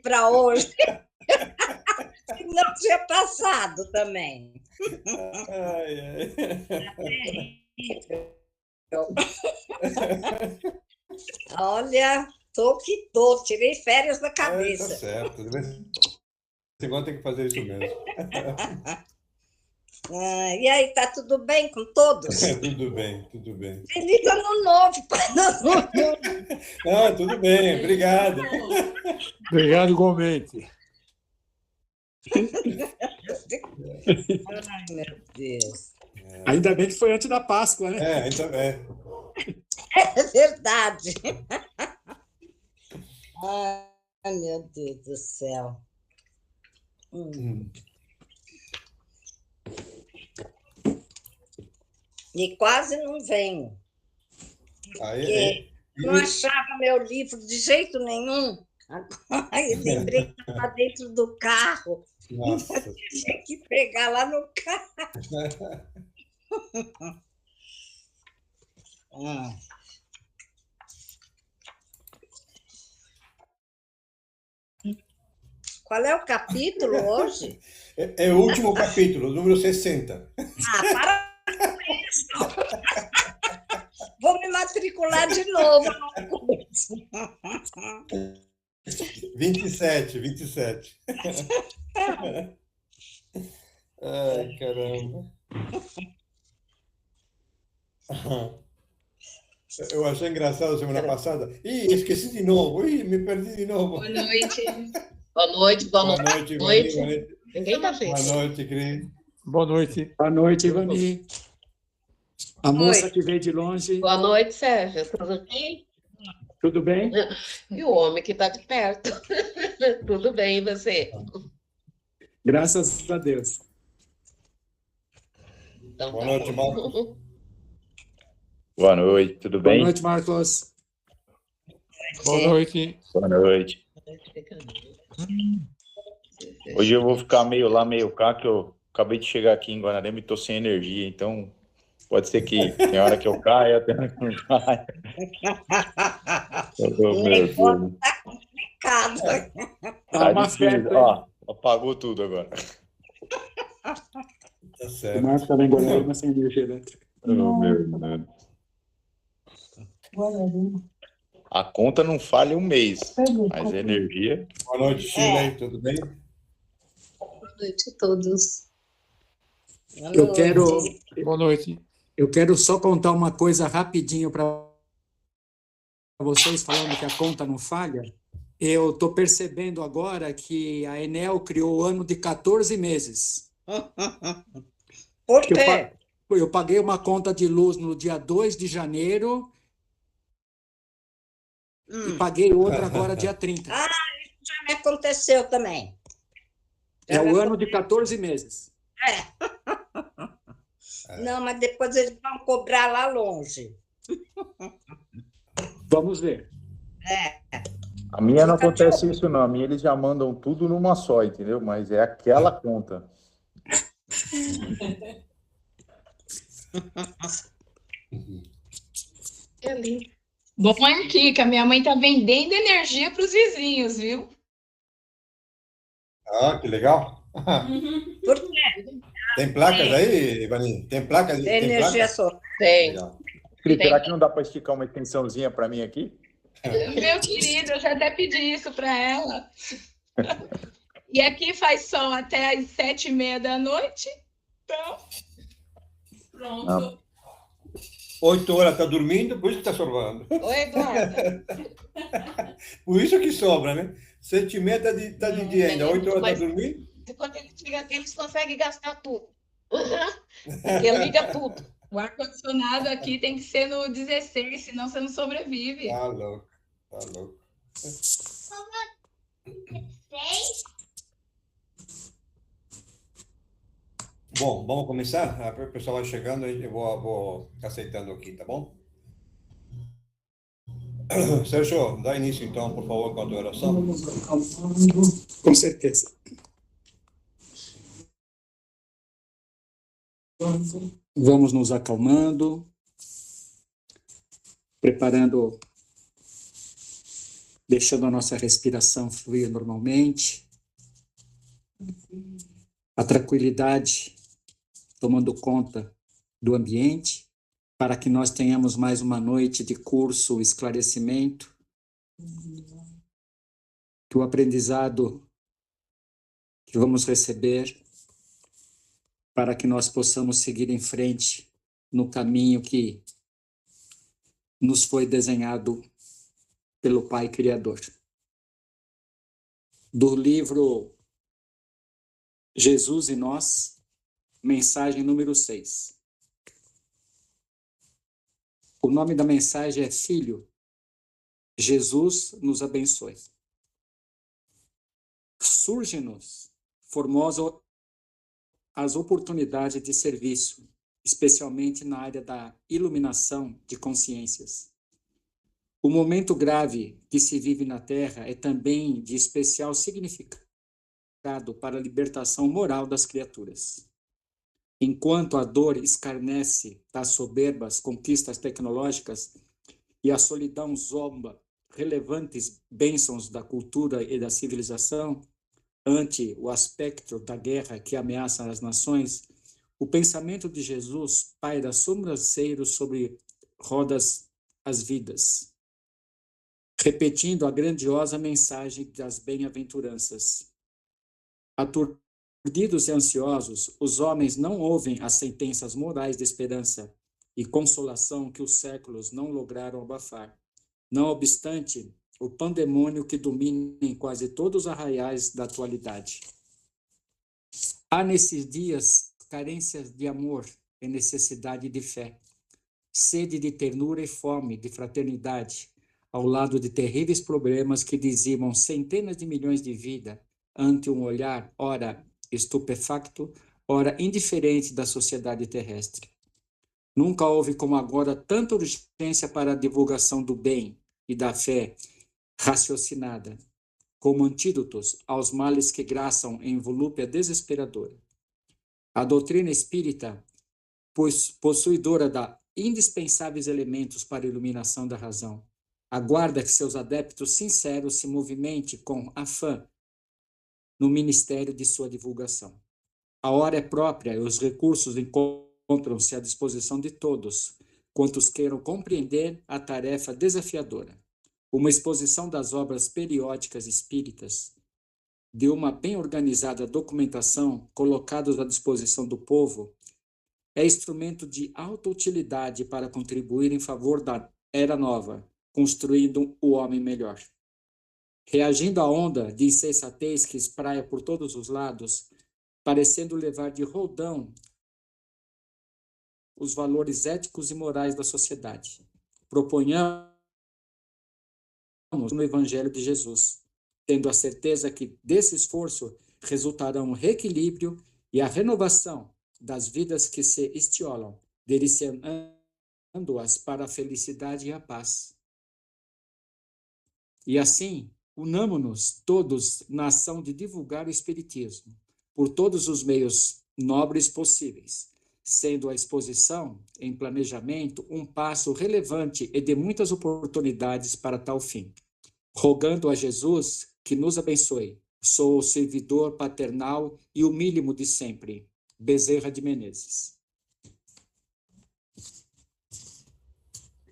para hoje. Não tinha passado também. Ai, ai. Olha, tô que tô, tirei férias da Tá cabeça. certo. De vez em quando tem que fazer isso mesmo. E aí, tá tudo bem com todos? Tudo bem, tudo bem. Feliz ano novo para nós. Não, tudo bem, obrigado. Obrigado igualmente. Ai, meu Deus. Ainda bem que foi antes da Páscoa, né? Então, É verdade. Ai, meu Deus do céu. E quase não venho. Porque não achava meu livro de jeito nenhum. Aí lembrei que estava dentro do carro. Nossa. Tinha que pegar lá no carro. Qual é o capítulo hoje? É o último capítulo, número 60. Para com isso! Vou me matricular de novo no curso. 27. Ai, caramba. Eu achei engraçado semana passada. Ih, esqueci de novo. Ih, me perdi de novo. Boa noite. Boa noite. Ninguém tá vendo. Boa noite, Cris. Boa noite. Boa noite, Ivani. A moça que veio de longe. Boa noite, Sérgio. Tudo bem? Tudo bem? E o homem que está de perto. Tudo bem, e você? Graças a Deus. Então, Boa noite, Marcos. Boa noite, tudo bem? Boa noite, Marcos. Boa noite. Boa noite. Hoje eu vou ficar meio lá, meio cá, que eu acabei de chegar aqui em Guanarema e estou sem energia, então pode ser que tem hora que eu caia, tem hora que eu não caia. O negócio está complicado. Tá uma difícil. festa, Ó, apagou tudo agora. Tá O certo. Marcos estava em Guanarema sem energia elétrica. Oh, meu Deus. A conta não falha um mês, mas a energia... Boa noite, Shirley, tudo bem? Boa noite a todos. Boa noite. Eu quero só contar uma coisa rapidinho para vocês, falando que a conta não falha. Eu estou percebendo agora que a Enel criou o ano de 14 meses. Por quê? Eu paguei uma conta de luz no dia 2 de janeiro e paguei outra agora dia 30. Isso já me aconteceu também. É o ano de 14 meses. Não, mas depois eles vão cobrar lá longe. Vamos ver. A minha não acontece isso, não. A minha eles já mandam tudo numa só, entendeu? Mas é aquela conta. É lindo. Bom aqui, que a minha mãe tá vendendo energia para os vizinhos, viu? Ah, que legal. Por quê? Tem placas aí, Ivani? Tem placas? Tem energia placas? solar. Tem. Legal. Cris, será que não dá para esticar uma extensãozinha para mim aqui? Meu querido, eu já até pedi isso para ela. E aqui faz sol até às 7h30 da noite. Então, pronto. 8 horas está dormindo, por isso que está sobrando. Oi, Eduardo. Por isso que sobra, né? 7h30 tá de dia ainda, 8 horas está dormindo. Quando ele chega aqui, eles conseguem gastar tudo. Porque liga tudo. O ar-condicionado aqui tem que ser no 16, senão você não sobrevive. Tá louco, tá louco. Bom, vamos começar? O pessoal vai chegando, eu vou aceitando aqui, tá bom? Sérgio, dá início então, por favor, com a tua oração. Com certeza. Vamos nos acalmando, preparando deixando a nossa respiração fluir normalmente, a tranquilidade tomando conta do ambiente, para que nós tenhamos mais uma noite de curso, esclarecimento, que o aprendizado que vamos receber, para que nós possamos seguir em frente no caminho que nos foi desenhado pelo Pai Criador. Do livro Jesus e Nós, mensagem número 6. O nome da mensagem é Filho, Jesus nos abençoe. Surge-nos formosa as oportunidades de serviço, especialmente na área da iluminação de consciências. O momento grave que se vive na Terra é também de especial significado para a libertação moral das criaturas. Enquanto a dor escarnece das soberbas conquistas tecnológicas e a solidão zomba relevantes bênçãos da cultura e da civilização, ante o aspecto da guerra que ameaça as nações, o pensamento de Jesus paira sobranceiro sobre rodas as vidas, repetindo a grandiosa mensagem das bem-aventuranças. Aturdidos e ansiosos, os homens não ouvem as sentenças morais de esperança e consolação que os séculos não lograram abafar. Não obstante, o pandemônio que domina em quase todos os arraiais da atualidade. Há nesses dias carências de amor e necessidade de fé, sede de ternura e fome de fraternidade, ao lado de terríveis problemas que dizimam centenas de milhões de vidas ante um olhar, ora estupefacto, ora indiferente da sociedade terrestre. Nunca houve como agora tanta urgência para a divulgação do bem e da fé raciocinada, como antídotos aos males que graçam em volúpia desesperadora. A doutrina espírita, possuidora de indispensáveis elementos para a iluminação da razão, aguarda que seus adeptos sinceros se movimentem com afã no ministério de sua divulgação. A hora é própria e os recursos encontram-se à disposição de todos, quantos queiram compreender a tarefa desafiadora. Uma exposição das obras periódicas espíritas, de uma bem organizada documentação colocados à disposição do povo, é instrumento de alta utilidade para contribuir em favor da era nova, construindo o homem melhor. Reagindo à onda de insensatez que espraia por todos os lados, parecendo levar de roldão os valores éticos e morais da sociedade, proponhamos no Evangelho de Jesus, tendo a certeza que desse esforço resultarão o reequilíbrio e a renovação das vidas que se estiolam, deliciando-as para a felicidade e a paz. E assim, unamo-nos todos na ação de divulgar o Espiritismo, por todos os meios nobres possíveis, sendo a exposição em planejamento um passo relevante e de muitas oportunidades para tal fim. Rogando a Jesus que nos abençoe, sou o servidor paternal e humílimo de sempre, Bezerra de Menezes.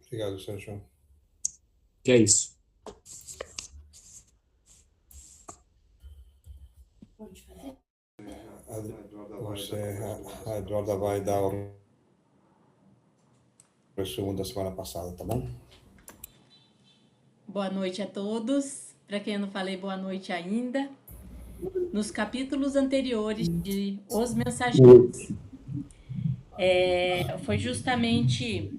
Obrigado, Sérgio. Que é isso. A Eduarda vai dar o resumo da semana passada, tá bom? Boa noite a todos. Para quem eu não falei boa noite ainda, nos capítulos anteriores de Os Mensageiros, foi justamente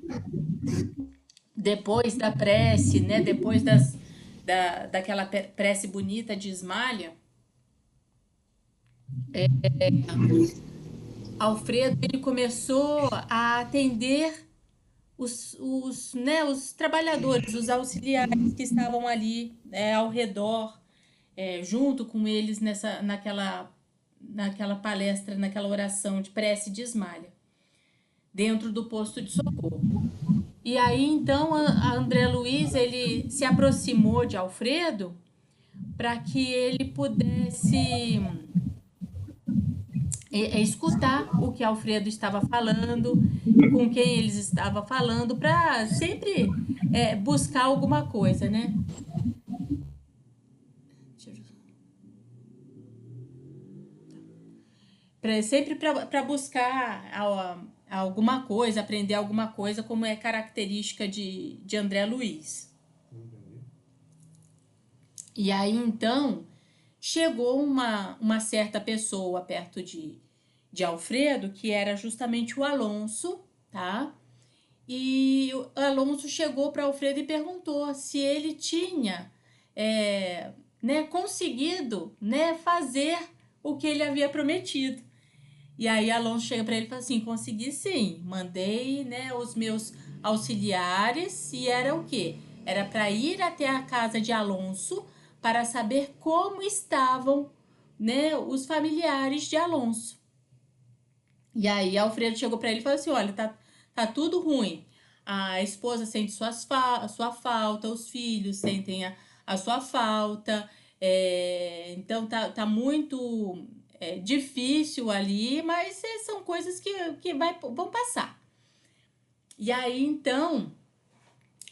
depois da prece, né? Depois daquela prece bonita de Ismália, Alfredo ele começou a atender os trabalhadores, os auxiliares que estavam ali ao redor, junto com eles naquela palestra, naquela oração de prece de Ismália, dentro do posto de socorro. E aí, então, a André Luiz, ele se aproximou de Alfredo para que ele pudesse escutar o que Alfredo estava falando, com quem eles estavam falando, para sempre buscar alguma coisa, né? Sempre para buscar alguma coisa, aprender alguma coisa, como é característica de André Luiz. E aí, então, chegou uma certa pessoa perto de Alfredo, que era justamente o Alonso, tá? E o Alonso chegou para Alfredo e perguntou se ele tinha conseguido, né, fazer o que ele havia prometido. E aí Alonso chega para ele e fala assim: consegui sim, mandei, né, os meus auxiliares, e era o quê? Era para ir até a casa de Alonso para saber como estavam, né, os familiares de Alonso. E aí Alfredo chegou para ele e falou assim: olha, tá tudo ruim. A esposa sente sua falta, os filhos sentem a sua falta, então tá muito difícil ali, mas são coisas que vão passar. E aí, então,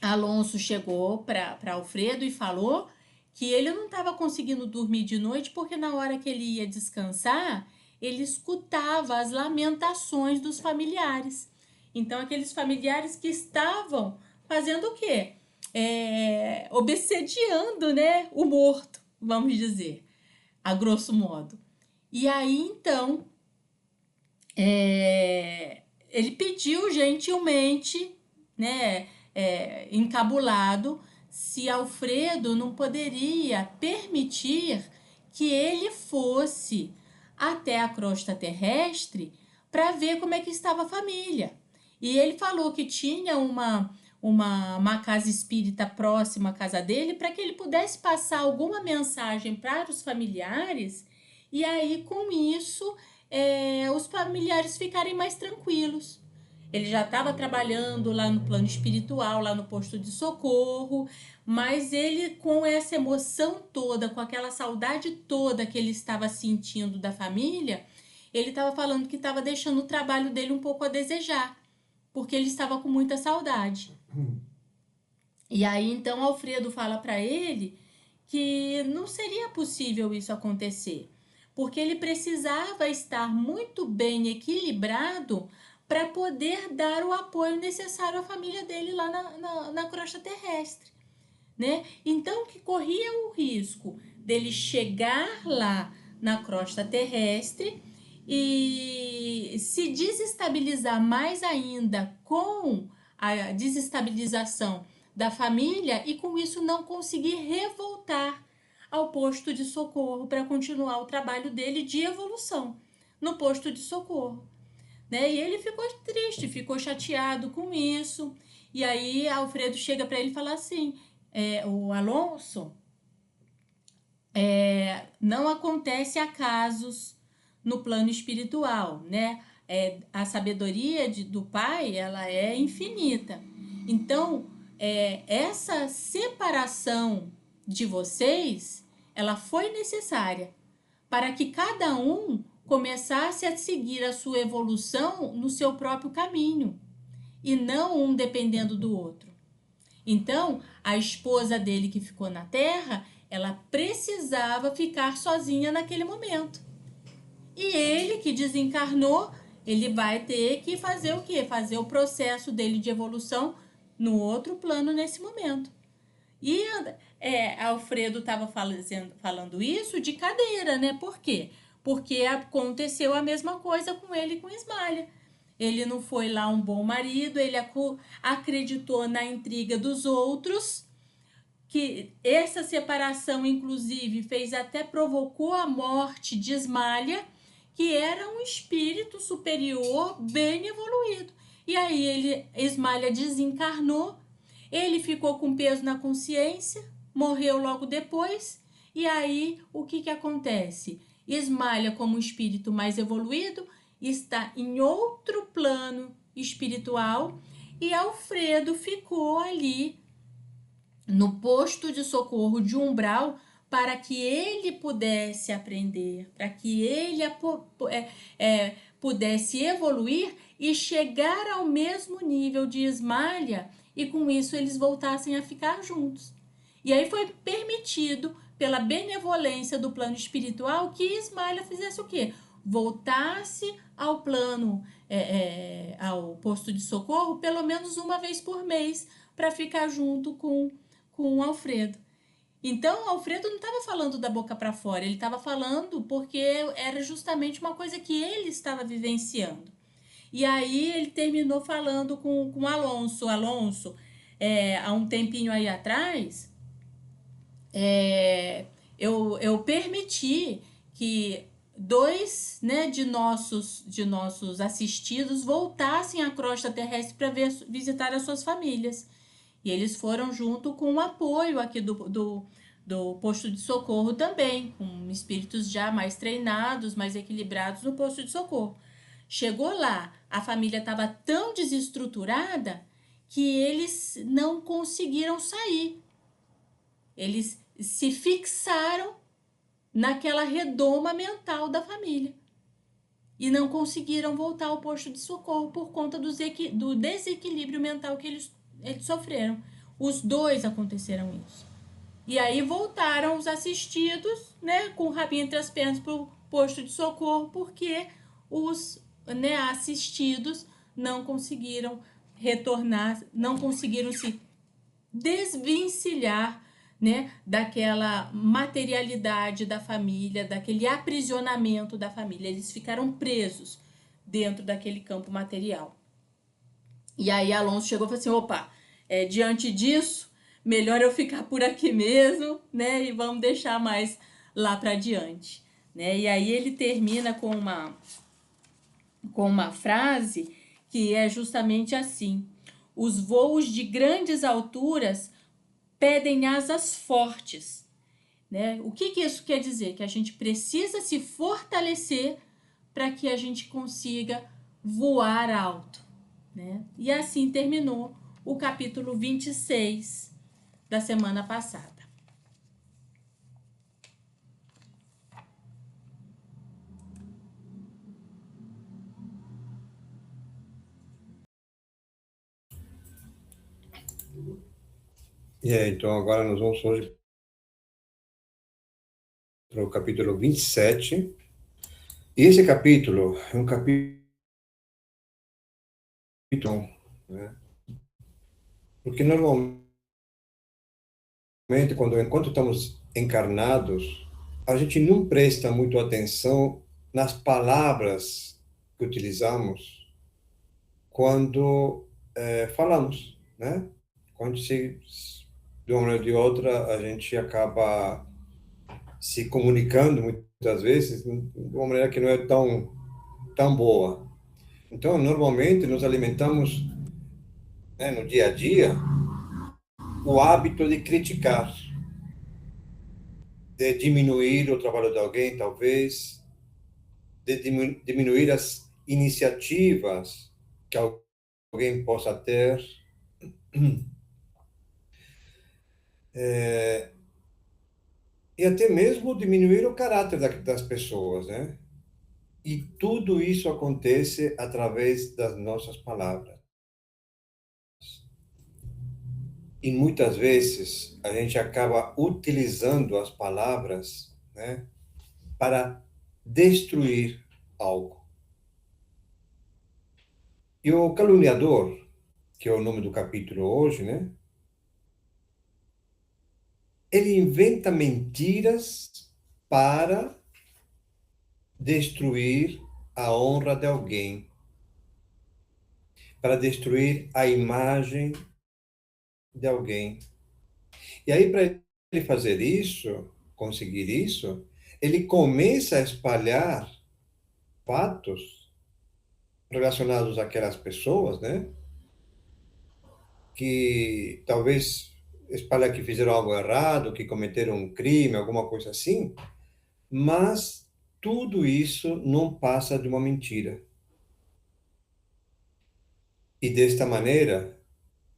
Alonso chegou para Alfredo e falou que ele não estava conseguindo dormir de noite porque na hora que ele ia descansar, ele escutava as lamentações dos familiares. Então, aqueles familiares que estavam fazendo o quê? Obsediando, né, o morto, vamos dizer, a grosso modo. E aí, então, ele pediu gentilmente, né, encabulado, se Alfredo não poderia permitir que ele fosse até a crosta terrestre para ver como é que estava a família. E ele falou que tinha uma casa espírita próxima à casa dele para que ele pudesse passar alguma mensagem para os familiares, e aí com isso os familiares ficarem mais tranquilos. Ele já estava trabalhando lá no plano espiritual, lá no posto de socorro, mas ele, com essa emoção toda, com aquela saudade toda que ele estava sentindo da família, ele estava falando que estava deixando o trabalho dele um pouco a desejar, porque ele estava com muita saudade. E aí, então, Alfredo fala para ele que não seria possível isso acontecer, porque ele precisava estar muito bem equilibrado para poder dar o apoio necessário à família dele lá na crosta terrestre, né? Então, que corria o risco dele chegar lá na crosta terrestre e se desestabilizar mais ainda com a desestabilização da família, e com isso não conseguir revoltar ao posto de socorro para continuar o trabalho dele de evolução no posto de socorro, né? E ele ficou triste, ficou chateado com isso. E aí Alfredo chega para ele e fala assim: o Alonso, não acontece acasos no plano espiritual, né? A sabedoria do Pai, ela é infinita. Então, essa separação de vocês, ela foi necessária para que cada um começasse a seguir a sua evolução no seu próprio caminho, e não um dependendo do outro. Então, a esposa dele que ficou na Terra, ela precisava ficar sozinha naquele momento. E ele que desencarnou, ele vai ter que fazer o quê? Fazer o processo dele de evolução no outro plano nesse momento. E Alfredo estava falando isso de cadeira, né? Por quê? Porque aconteceu a mesma coisa com ele e com Ismália. Ele não foi lá um bom marido, ele acreditou na intriga dos outros, que essa separação, inclusive, provocou a morte de Ismália, que era um espírito superior bem evoluído. E aí Ismália desencarnou, ele ficou com peso na consciência, morreu logo depois, e aí o que acontece? Ismália, como um espírito mais evoluído, está em outro plano espiritual, e Alfredo ficou ali no posto de socorro de Umbral para que ele pudesse aprender, para que ele pudesse evoluir e chegar ao mesmo nível de Ismalha, e com isso eles voltassem a ficar juntos. E aí foi permitido, pela benevolência do plano espiritual, que Ismalha fizesse o quê? Voltasse ao plano, ao posto de socorro, pelo menos uma vez por mês, para ficar junto com o Alfredo. Então, o Alfredo não estava falando da boca para fora, ele estava falando porque era justamente uma coisa que ele estava vivenciando. E aí ele terminou falando com Alonso. Alonso, há um tempinho aí atrás, eu permiti que 2, né, de nossos assistidos voltassem à crosta terrestre para visitar as suas famílias. E eles foram junto com o apoio aqui do posto de socorro também, com espíritos já mais treinados, mais equilibrados no posto de socorro. Chegou lá, a família estava tão desestruturada que eles não conseguiram sair. Eles se fixaram naquela redoma mental da família e não conseguiram voltar ao posto de socorro por conta do desequilíbrio mental que eles sofreram. Os 2 aconteceram isso. E aí voltaram os assistidos, né, com o rabinho entre as pernas para o posto de socorro, porque os, né, assistidos não conseguiram retornar, não conseguiram se desvencilhar, né, daquela materialidade da família, daquele aprisionamento da família. Eles ficaram presos dentro daquele campo material. E aí Alonso chegou e falou assim, opa, diante disso, melhor eu ficar por aqui mesmo, né, e vamos deixar mais lá para diante, né? E aí ele termina com uma frase que é justamente assim: os voos de grandes alturas pedem asas fortes, né? O que isso quer dizer? Que a gente precisa se fortalecer para que a gente consiga voar alto, né? E assim terminou o capítulo 26 da semana passada. Então agora nós vamos hoje para o capítulo 27. E esse capítulo é um capítulo, né? Porque normalmente, enquanto estamos encarnados, a gente não presta muito atenção nas palavras que utilizamos quando falamos, né? Quando de uma maneira ou de outra, a gente acaba se comunicando muitas vezes de uma maneira que não é tão boa. Então, normalmente, nos alimentamos, né, no dia a dia, o hábito de criticar, de diminuir o trabalho de alguém, talvez, de diminuir as iniciativas que alguém possa ter. E até mesmo diminuir o caráter das pessoas, né? E tudo isso acontece através das nossas palavras. E muitas vezes a gente acaba utilizando as palavras, né, para destruir algo. E o caluniador, que é o nome do capítulo hoje, né, ele inventa mentiras para destruir a honra de alguém, para destruir a imagem de alguém. E aí, para ele fazer isso, conseguir isso, ele começa a espalhar fatos relacionados àquelas pessoas, né? Que talvez espalha que fizeram algo errado, que cometeram um crime, alguma coisa assim, mas tudo isso não passa de uma mentira. E desta maneira,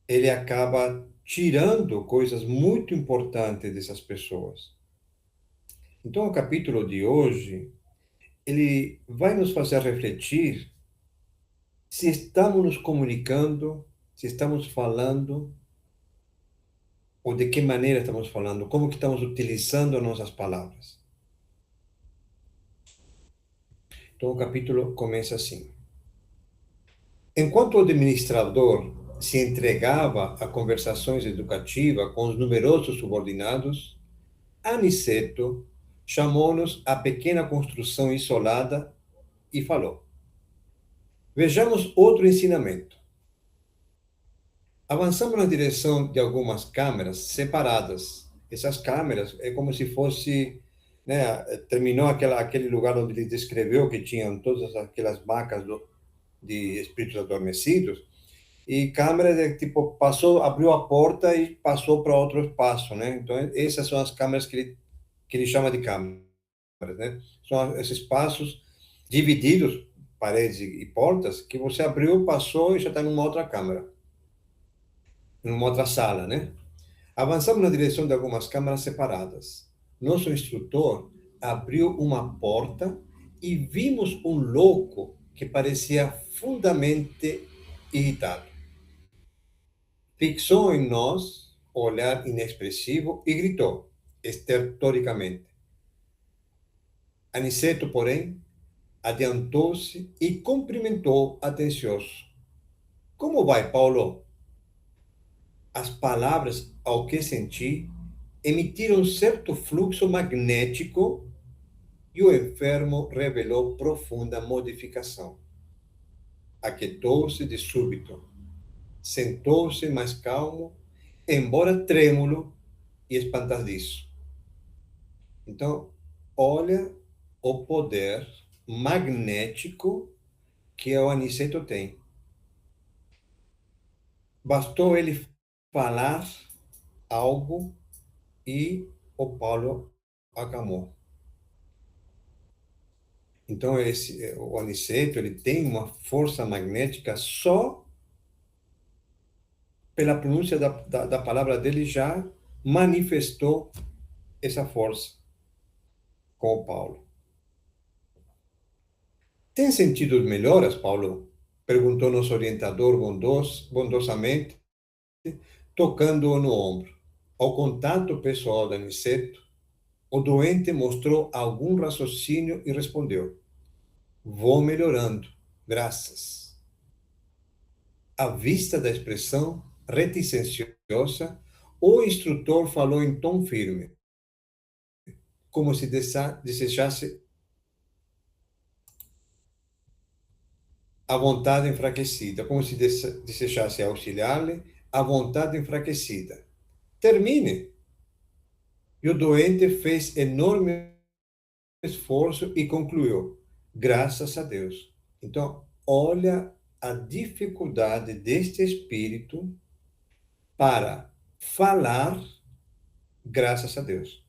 ele acaba tirando coisas muito importantes dessas pessoas. Então, o capítulo de hoje, ele vai nos fazer refletir se estamos nos comunicando, se estamos falando, ou de que maneira estamos falando, como que estamos utilizando nossas palavras. Então, o capítulo começa assim. Enquanto o administrador se entregava a conversações educativas com os numerosos subordinados, Aniceto chamou-nos à pequena construção isolada e falou: vejamos outro ensinamento. Avançamos na direção de algumas câmeras separadas. Essas câmeras é como se fosse, né, terminou aquele lugar onde ele descreveu que tinham todas aquelas macas de espíritos adormecidos, e câmeras tipo passou, abriu a porta e passou para outro espaço, né? Então essas são as câmeras que ele chama de câmeras, né? São esses espaços divididos, paredes e portas, que você abriu, passou e já está numa outra câmera, numa outra sala, né? Avançamos na direção de algumas câmaras separadas. Nosso instrutor abriu uma porta e vimos um louco que parecia fundamente irritado. Fixou em nós o olhar inexpressivo e gritou, estertoricamente. Aniceto, porém, adiantou-se e cumprimentou atencioso. Como vai, Paulo? As palavras, ao que senti, emitiram certo fluxo magnético e o enfermo revelou profunda modificação. Aquietou-se de súbito, sentou-se mais calmo, embora trêmulo e espantadiço. Então, olha o poder magnético que o Aniceto tem. Bastou ele falar algo e o Paulo acalmou. Então, o Aniceto, ele tem uma força magnética só pela pronúncia da palavra dele, já manifestou essa força com o Paulo. Tem sentido melhoras, Paulo? Perguntou nosso orientador bondosamente, tocando-o no ombro. Ao contato pessoal do Aniceto, o doente mostrou algum raciocínio e respondeu: vou melhorando, graças. À vista da expressão reticenciosa, o instrutor falou em tom firme, como se desejasse a vontade enfraquecida, como se desejasse auxiliar-lhe a vontade enfraquecida. Termine. E o doente fez enorme esforço e concluiu: graças a Deus. Então, olha a dificuldade deste espírito para falar graças a Deus.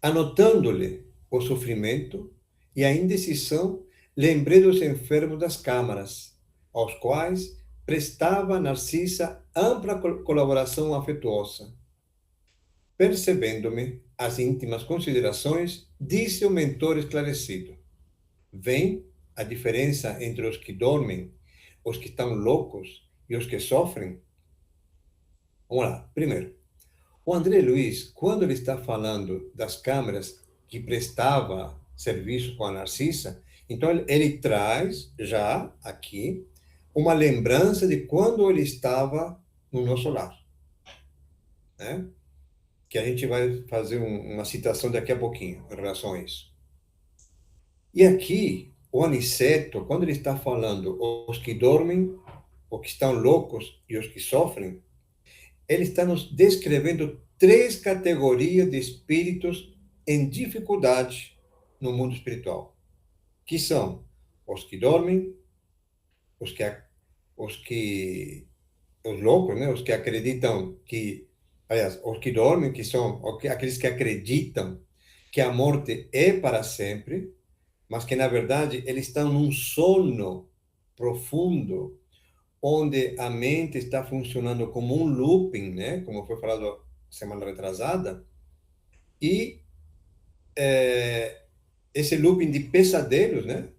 Anotando-lhe o sofrimento e a indecisão, lembrei dos enfermos das câmaras, aos quais prestava Narcisa ampla colaboração afetuosa. Percebendo-me as íntimas considerações, disse o mentor esclarecido: vem a diferença entre os que dormem, os que estão loucos e os que sofrem? Vamos lá. Primeiro, o André Luiz, quando ele está falando das câmaras que prestava serviço com a Narcisa, então ele traz já aqui uma lembrança de quando ele estava no nosso lar, né? Que a gente vai fazer uma citação daqui a pouquinho em relação a isso. E aqui, o Aniceto, quando ele está falando os que dormem, os que estão loucos e os que sofrem, ele está nos descrevendo 3 categorias de espíritos em dificuldade no mundo espiritual, que são os que dormem, os loucos, né? Os que acreditam que, aliás, os que dormem, que são aqueles que acreditam que a morte é para sempre, mas que, na verdade, eles estão num sono profundo, onde a mente está funcionando como um looping, né? Como foi falado semana retrasada, e esse looping de pesadelos, né?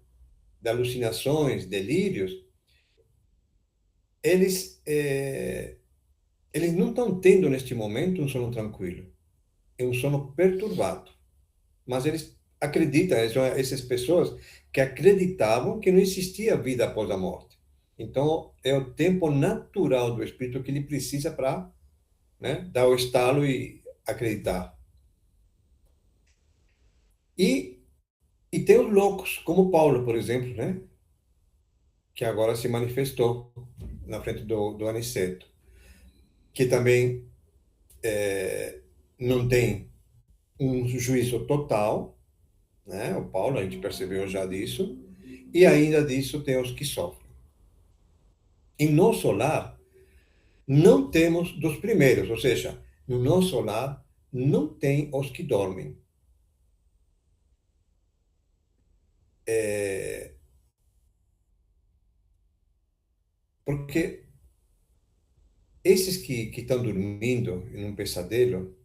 De alucinações, delírios, eles não estão tendo neste momento um sono tranquilo, é um sono perturbado. Mas eles acreditam, essas pessoas que acreditavam que não existia vida após a morte. Então, é o tempo natural do espírito que ele precisa para, né, dar o estalo e acreditar. E tem os loucos, como Paulo, por exemplo, né, que agora se manifestou na frente do Aniceto, que também não tem um juízo total, né? O Paulo, a gente percebeu já disso, e ainda disso tem os que sofrem. Em nosso lar, não temos dos primeiros, ou seja, no nosso lar não tem os que dormem. Porque esses que estão dormindo em um pesadelo,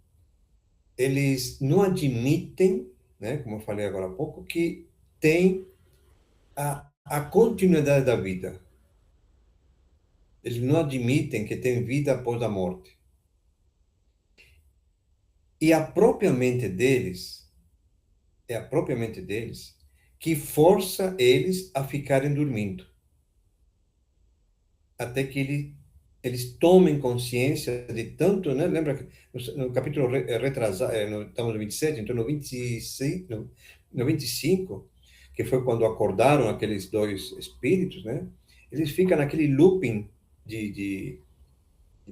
eles não admitem, né, como eu falei agora há pouco, que tem a continuidade da vida. Eles não admitem que tem vida após a morte. E a própria mente deles, é a própria mente deles que força eles a ficarem dormindo. Até que eles tomem consciência de tanto, né? Lembra que no capítulo retrasado, estamos no 27, então no 26, no 25, que foi quando acordaram aqueles dois espíritos, né? Eles ficam naquele looping de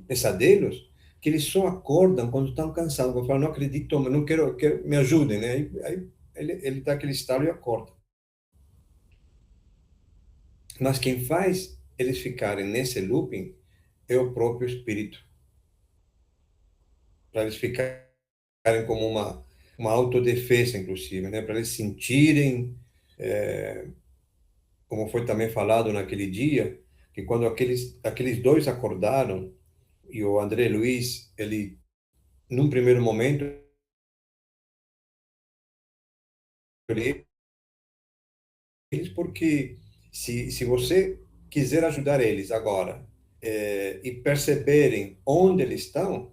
pesadelos, que eles só acordam quando estão cansados, quando falam, não acredito, não quero, me ajudem, né? Aí ele dá aquele estalo e acorda. Mas quem faz eles ficarem nesse looping é o próprio espírito. Para eles ficarem como uma autodefesa, inclusive, né? Para eles sentirem, como foi também falado naquele dia, que quando aqueles dois acordaram, e o André Luiz, ele, num primeiro momento, eles, porque se você quiser ajudar eles agora e perceberem onde eles estão,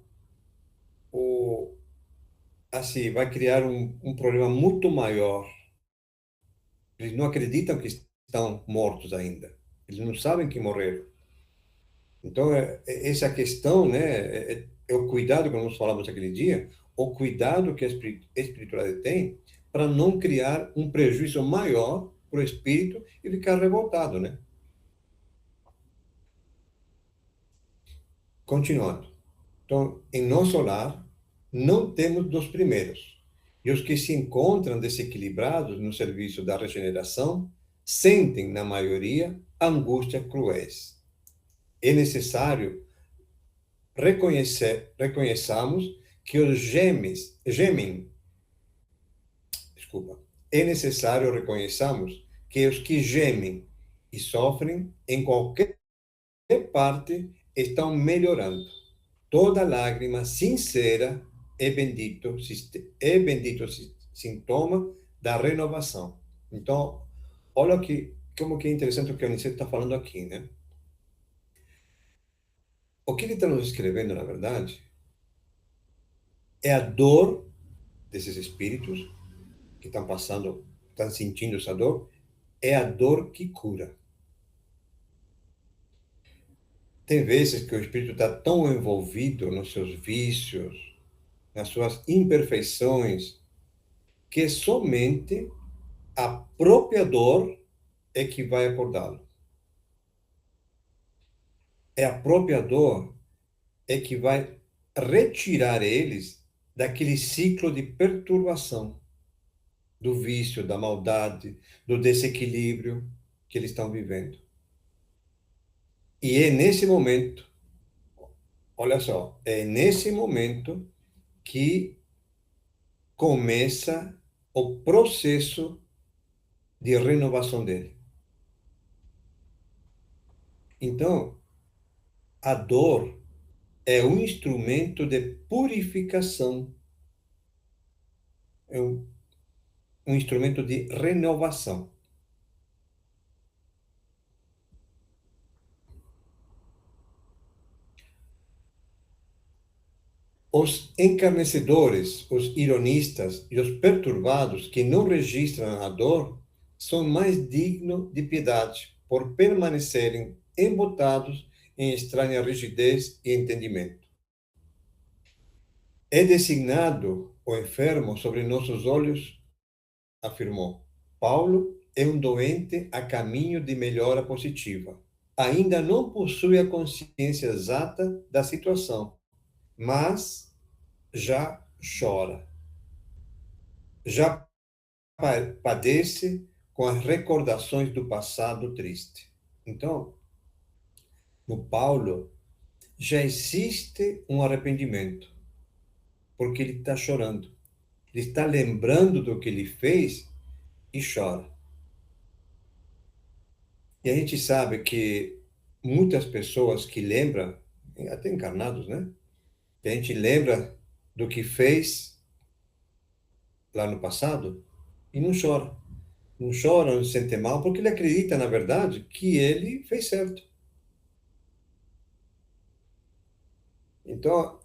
assim, vai criar um problema muito maior. Eles não acreditam que estão mortos ainda. Eles não sabem que morreram. Então, essa questão, né, é o cuidado que nós falamos aquele dia, o cuidado que a espiritualidade tem para não criar um prejuízo maior para o espírito e ficar revoltado, né? Continuando. Então, em nosso lar, não temos dos primeiros. E os que se encontram desequilibrados no serviço da regeneração sentem, na maioria, angústias cruéis. É necessário reconheçamos que os é necessário reconheçamos que os que gemem e sofrem em qualquer parte estão melhorando. Toda lágrima sincera é bendito sintoma da renovação. Então, olha como que é interessante o que o Aniceto está falando aqui, né? O que ele está nos escrevendo, na verdade, é a dor desses espíritos que estão passando, estão sentindo essa dor, é a dor que cura. Tem vezes que o espírito está tão envolvido nos seus vícios, nas suas imperfeições, que somente a própria dor é que vai acordá-lo. É a própria dor é que vai retirar eles daquele ciclo de perturbação, do vício, da maldade, do desequilíbrio que eles estão vivendo. E é nesse momento, olha só, é nesse momento que começa o processo de renovação dele. Então, a dor é um instrumento de purificação, é um instrumento de renovação. Os encarnecedores, os ironistas e os perturbados que não registram a dor são mais dignos de piedade por permanecerem embotados em estranha rigidez e entendimento. É designado o enfermo sobre nossos olhos, afirmou. Paulo é um doente a caminho de melhora positiva. Ainda não possui a consciência exata da situação, mas já chora. Já padece com as recordações do passado triste. Então, no Paulo, já existe um arrependimento, porque ele está chorando. Ele está lembrando do que ele fez e chora. E a gente sabe que muitas pessoas que lembram, até encarnados, né? Que a gente lembra do que fez lá no passado e não chora. Não chora, não se sente mal, porque ele acredita, na verdade, que ele fez certo. Então,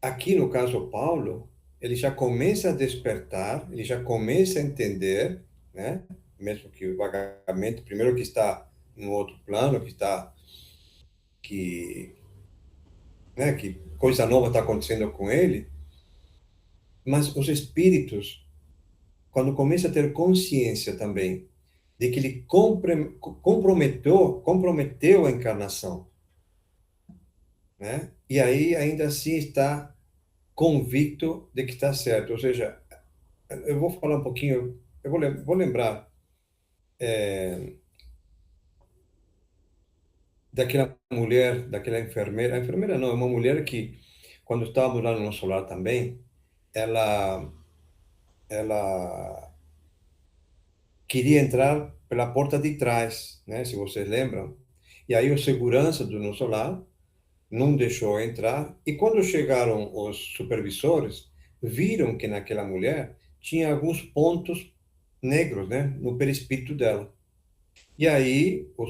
aqui no caso Paulo, ele já começa a despertar, ele já começa a entender, né? Mesmo que vagamente, primeiro que está no outro plano, né, que coisa nova está acontecendo com ele, mas os espíritos, quando começa a ter consciência também de que ele comprometeu a encarnação, né? E aí ainda assim está convicto de que está certo. Ou seja, eu vou falar um pouquinho, vou lembrar daquela mulher, daquela enfermeira. A enfermeira não, é uma mulher que, quando estávamos lá no nosso lar também, ela queria entrar pela porta de trás, né? Se vocês lembram. E aí o segurança do nosso lar não deixou entrar. E quando chegaram os supervisores, viram que naquela mulher tinha alguns pontos negros, né, no perispírito dela. E aí o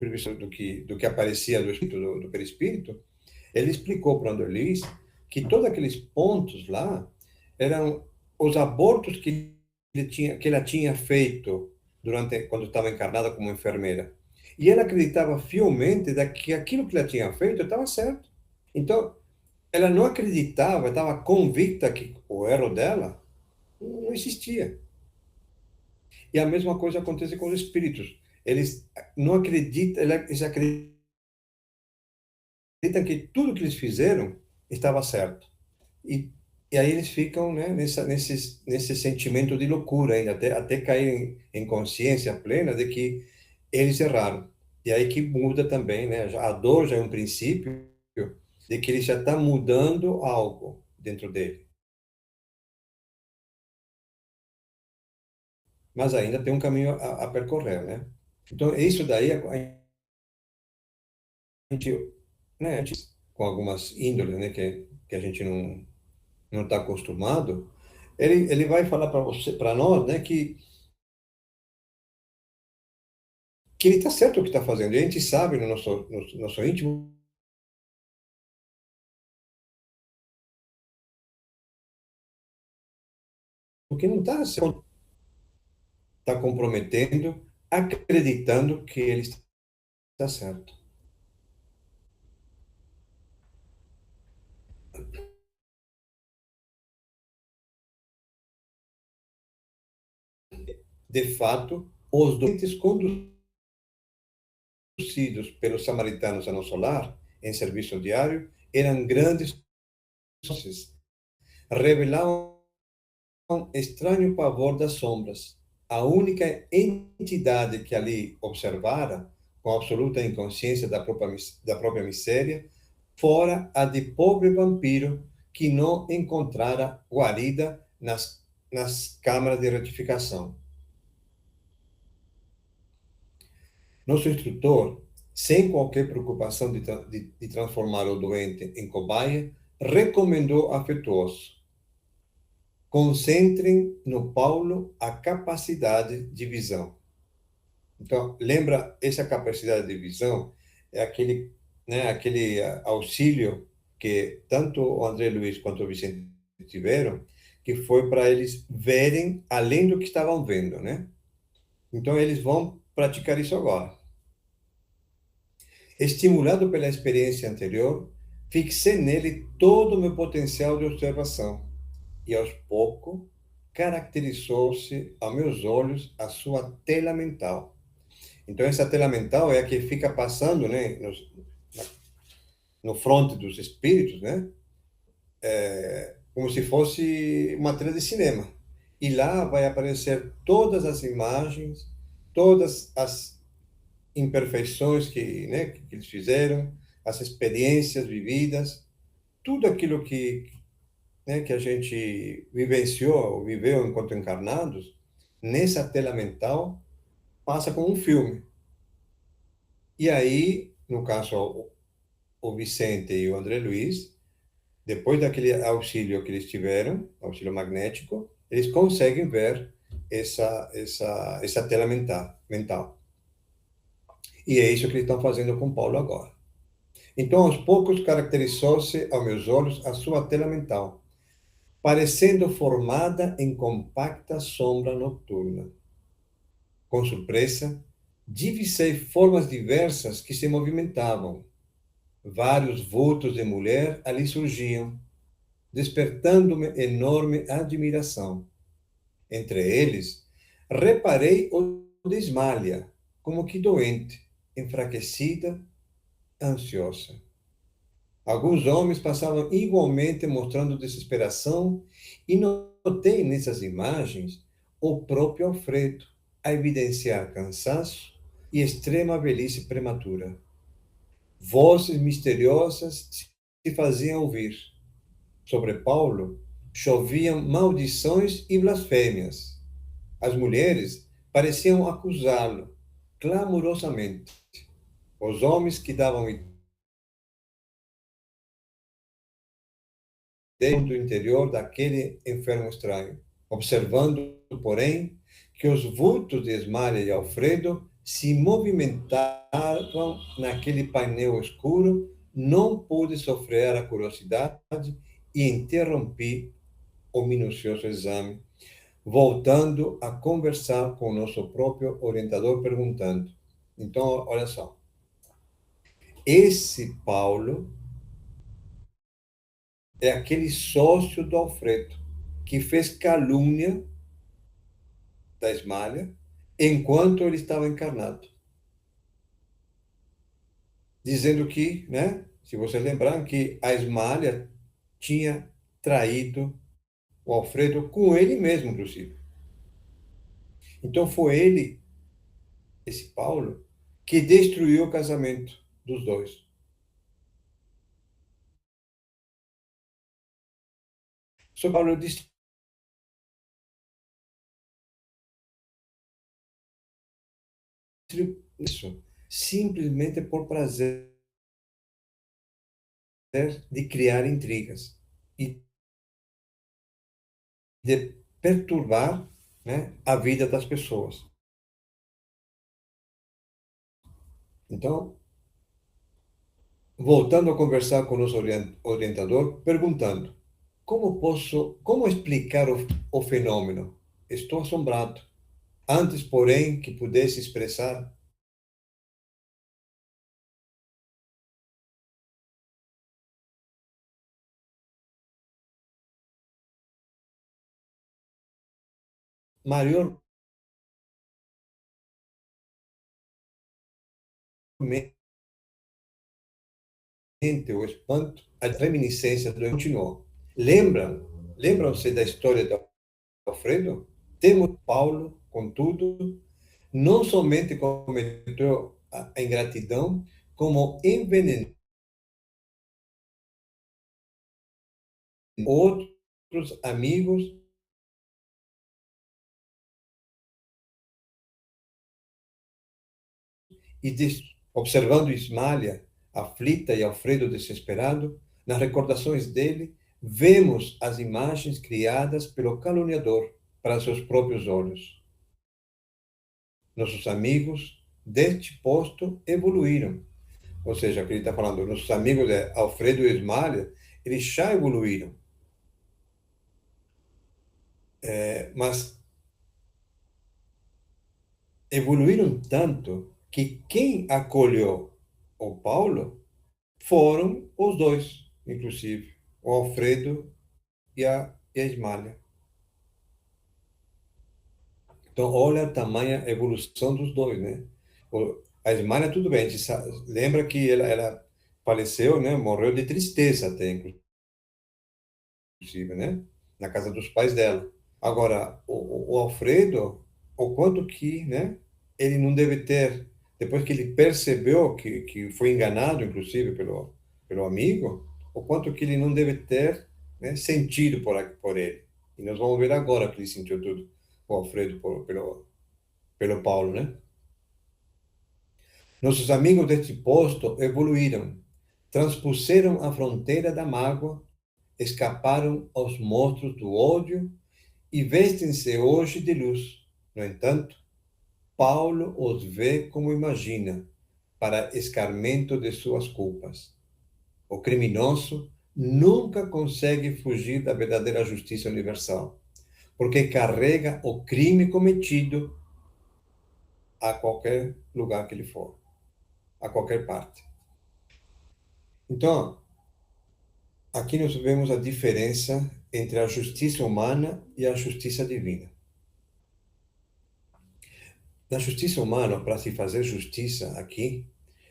supervisor do que aparecia do espírito do perispírito, ele explicou para o Anderlis que todos aqueles pontos lá eram os abortos que ela tinha feito quando estava encarnada como enfermeira. E ela acreditava fielmente que aquilo que ela tinha feito estava certo. Então, ela não acreditava, estava convicta que o erro dela não existia. E a mesma coisa acontece com os espíritos. Eles não acreditam, eles acreditam que tudo que eles fizeram estava certo. E aí eles ficam, né, nesse sentimento de loucura ainda, até cair em consciência plena de que eles erraram. E aí que muda também, né? A dor já é um princípio de que ele já está mudando algo dentro dele. Mas ainda tem um caminho a percorrer, né? Então, isso daí, a gente, né, com algumas índoles, né, que a gente não está acostumado, ele vai falar para nós, né, que ele está certo o que está fazendo. E a gente sabe no nosso íntimo porque não está comprometendo, acreditando que ele está certo. De fato, os doentes conduzidos pelos samaritanos a nosso lar, em serviço diário, eram grandes, revelavam estranho pavor das sombras. A única entidade que ali observara, com absoluta inconsciência da própria miséria, fora a de pobre vampiro que não encontrara guarida nas câmaras de retificação. Nosso instrutor, sem qualquer preocupação de transformar o doente em cobaia, recomendou afetuoso: concentrem no Paulo a capacidade de visão. Então, lembra, essa capacidade de visão é aquele auxílio que tanto o André Luiz quanto o Vicente tiveram, que foi para eles verem além do que estavam vendo, né? Então, eles vão praticar isso agora. Estimulado pela experiência anterior, fixei nele todo o meu potencial de observação e, aos poucos, caracterizou-se aos meus olhos a sua tela mental. Então, essa tela mental é a que fica passando, né, no fronte dos espíritos, né? Como se fosse uma tela de cinema. E lá vai aparecer todas as imagens, todas as imperfeições que eles fizeram, as experiências vividas, tudo aquilo que a gente vivenciou, viveu enquanto encarnados, nessa tela mental, passa como um filme. E aí, no caso, o Vicente e o André Luiz, depois daquele auxílio que eles tiveram, auxílio magnético, eles conseguem ver essa tela mental. E é isso que eles estão fazendo com Paulo agora. Então, aos poucos, caracterizou-se aos meus olhos a sua tela mental, parecendo formada em compacta sombra noturna. Com surpresa, divisei formas diversas que se movimentavam. Vários vultos de mulher ali surgiam, despertando-me enorme admiração. Entre eles, reparei o de Ismália, como que doente, enfraquecida, ansiosa. Alguns homens passavam igualmente mostrando desesperação e notei nessas imagens o próprio Alfredo a evidenciar cansaço e extrema velhice prematura. Vozes misteriosas se faziam ouvir. Sobre Paulo choviam maldições e blasfêmias. As mulheres pareciam acusá-lo clamorosamente. Os homens que davam ideia do interior daquele enfermo estranho, observando, porém, que os vultos de Esmália e Alfredo se movimentavam naquele painel escuro, não pude sofrer a curiosidade e interrompi o minucioso exame, voltando a conversar com o nosso próprio orientador, perguntando: então, olha só, esse Paulo é aquele sócio do Alfredo que fez calúnia da Esmália enquanto ele estava encarnado. Dizendo que, se vocês lembram, que a Esmália tinha traído o Alfredo com ele mesmo, inclusive. Então foi ele, esse Paulo, que destruiu o casamento dos dois. Só Paulo destruiu isso simplesmente por prazer de criar intrigas e de perturbar, a vida das pessoas. Então, voltando a conversar com o nosso orientador, perguntando: como explicar o fenômeno? Estou assombrado. Antes, porém, que pudesse expressar, maiormente o espanto, a reminiscência do continuou. Lembram-se da história de Alfredo? Temos Paulo, contudo, não somente cometeu a ingratidão, como envenenou outros amigos e observando Ismália, aflita, e Alfredo desesperado, nas recordações dele, vemos as imagens criadas pelo caluniador para seus próprios olhos. Nossos amigos deste posto evoluíram. Ou seja, o que ele está falando, nossos amigos de Alfredo e Ismália, eles já evoluíram. Mas evoluíram tanto que quem acolheu o Paulo foram os dois, inclusive, o Alfredo e a Ismália. Então, olha a tamanha evolução dos dois, né? A Ismália, tudo bem, a gente lembra que ela faleceu, né? Morreu de tristeza até, inclusive, né? Na casa dos pais dela. Agora, o Alfredo, o quanto que, né? Ele não deve ter, depois que ele percebeu que foi enganado, inclusive, pelo amigo, o quanto que ele não deve ter, né, sentido por ele. E nós vamos ver agora que ele sentiu tudo, o Alfredo, pelo Paulo, né? Nossos amigos deste posto evoluíram, transpuseram a fronteira da mágoa, escaparam aos monstros do ódio e vestem-se hoje de luz. No entanto, Paulo os vê como imagina, para escarmento de suas culpas. O criminoso nunca consegue fugir da verdadeira justiça universal, porque carrega o crime cometido a qualquer lugar que ele for, a qualquer parte. Então, aqui nós vemos a diferença entre a justiça humana e a justiça divina. Na justiça humana, para se fazer justiça aqui,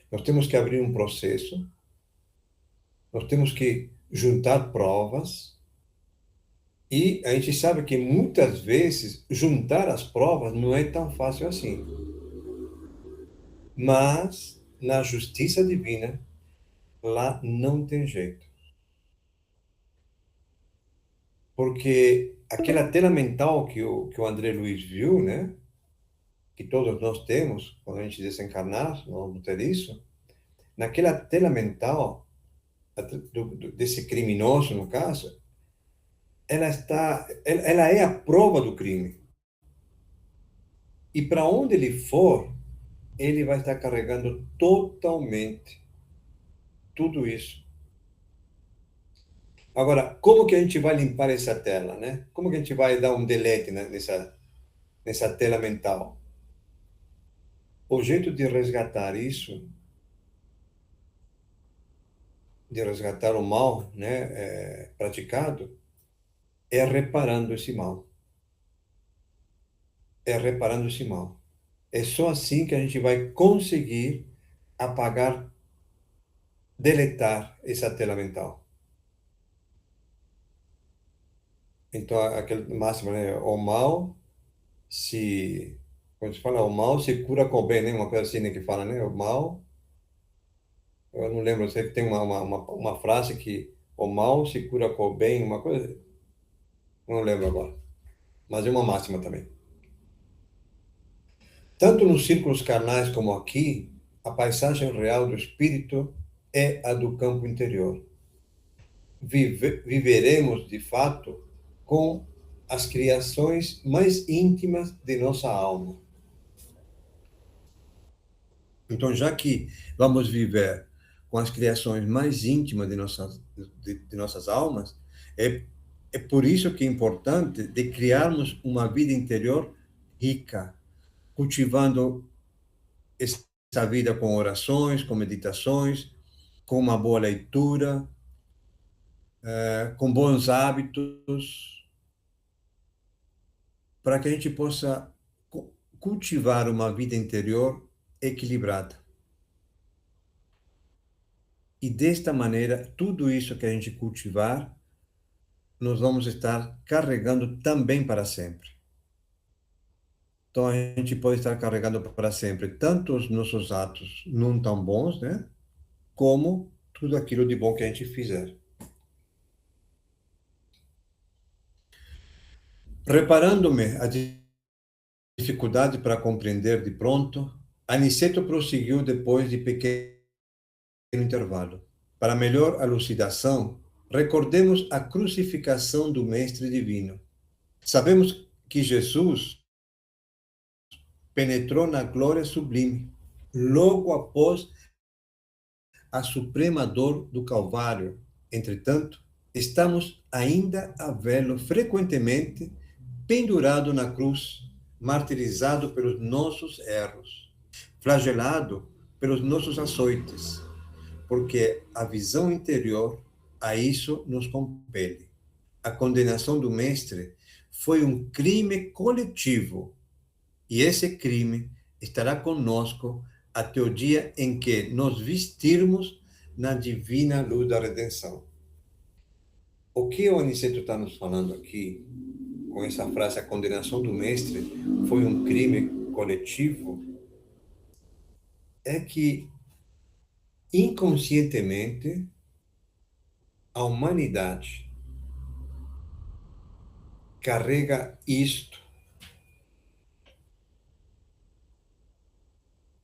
nós temos que abrir um processo, nós temos que juntar provas, e a gente sabe que muitas vezes juntar as provas não é tão fácil assim. Mas na justiça divina, lá não tem jeito. Porque aquela tela mental que o André Luiz viu, né? Que todos nós temos, quando a gente desencarnar, nós vamos ter isso. Naquela tela mental desse criminoso, no caso, ela é a prova do crime. E para onde ele for, ele vai estar carregando totalmente tudo isso. Agora, como que a gente vai limpar essa tela, né? Como que a gente vai dar um delete nessa tela mental? O jeito de resgatar isso, de resgatar o mal, né, praticado, é reparando esse mal. É reparando esse mal. É só assim que a gente vai conseguir apagar, deletar essa tela mental. Então, aquele máximo, né, o mal quando se fala, o mal se cura com o bem, né? Uma coisa assim, né, que fala, né? O mal, eu não lembro, eu sei que tem uma frase que o mal se cura com o bem, uma coisa, não lembro agora, mas é uma máxima também. Tanto nos círculos carnais como aqui, a paisagem real do espírito é a do campo interior. Viveremos, de fato, com as criações mais íntimas de nossa alma. Então, já que vamos viver com as criações mais íntimas de nossas almas, é por isso que é importante de criarmos uma vida interior rica, cultivando essa vida com orações, com meditações, com uma boa leitura, com bons hábitos, para que a gente possa cultivar uma vida interior equilibrada. E desta maneira, tudo isso que a gente cultivar, nós vamos estar carregando também para sempre. Então, a gente pode estar carregando para sempre tanto os nossos atos não tão bons, né? Como tudo aquilo de bom que a gente fizer. Preparando-me a dificuldade para compreender de pronto, Aniceto prosseguiu depois de pequeno intervalo. Para melhor elucidação, recordemos a crucificação do Mestre Divino. Sabemos que Jesus penetrou na glória sublime, logo após a suprema dor do Calvário. Entretanto, estamos ainda a vê-lo frequentemente pendurado na cruz, martirizado pelos nossos erros, flagelado pelos nossos açoites, porque a visão interior a isso nos compele. A condenação do Mestre foi um crime coletivo, e esse crime estará conosco até o dia em que nos vestirmos na divina luz da redenção. O que o Aniceto está nos falando aqui, com essa frase, a condenação do Mestre foi um crime coletivo, é que, inconscientemente, a humanidade carrega isto,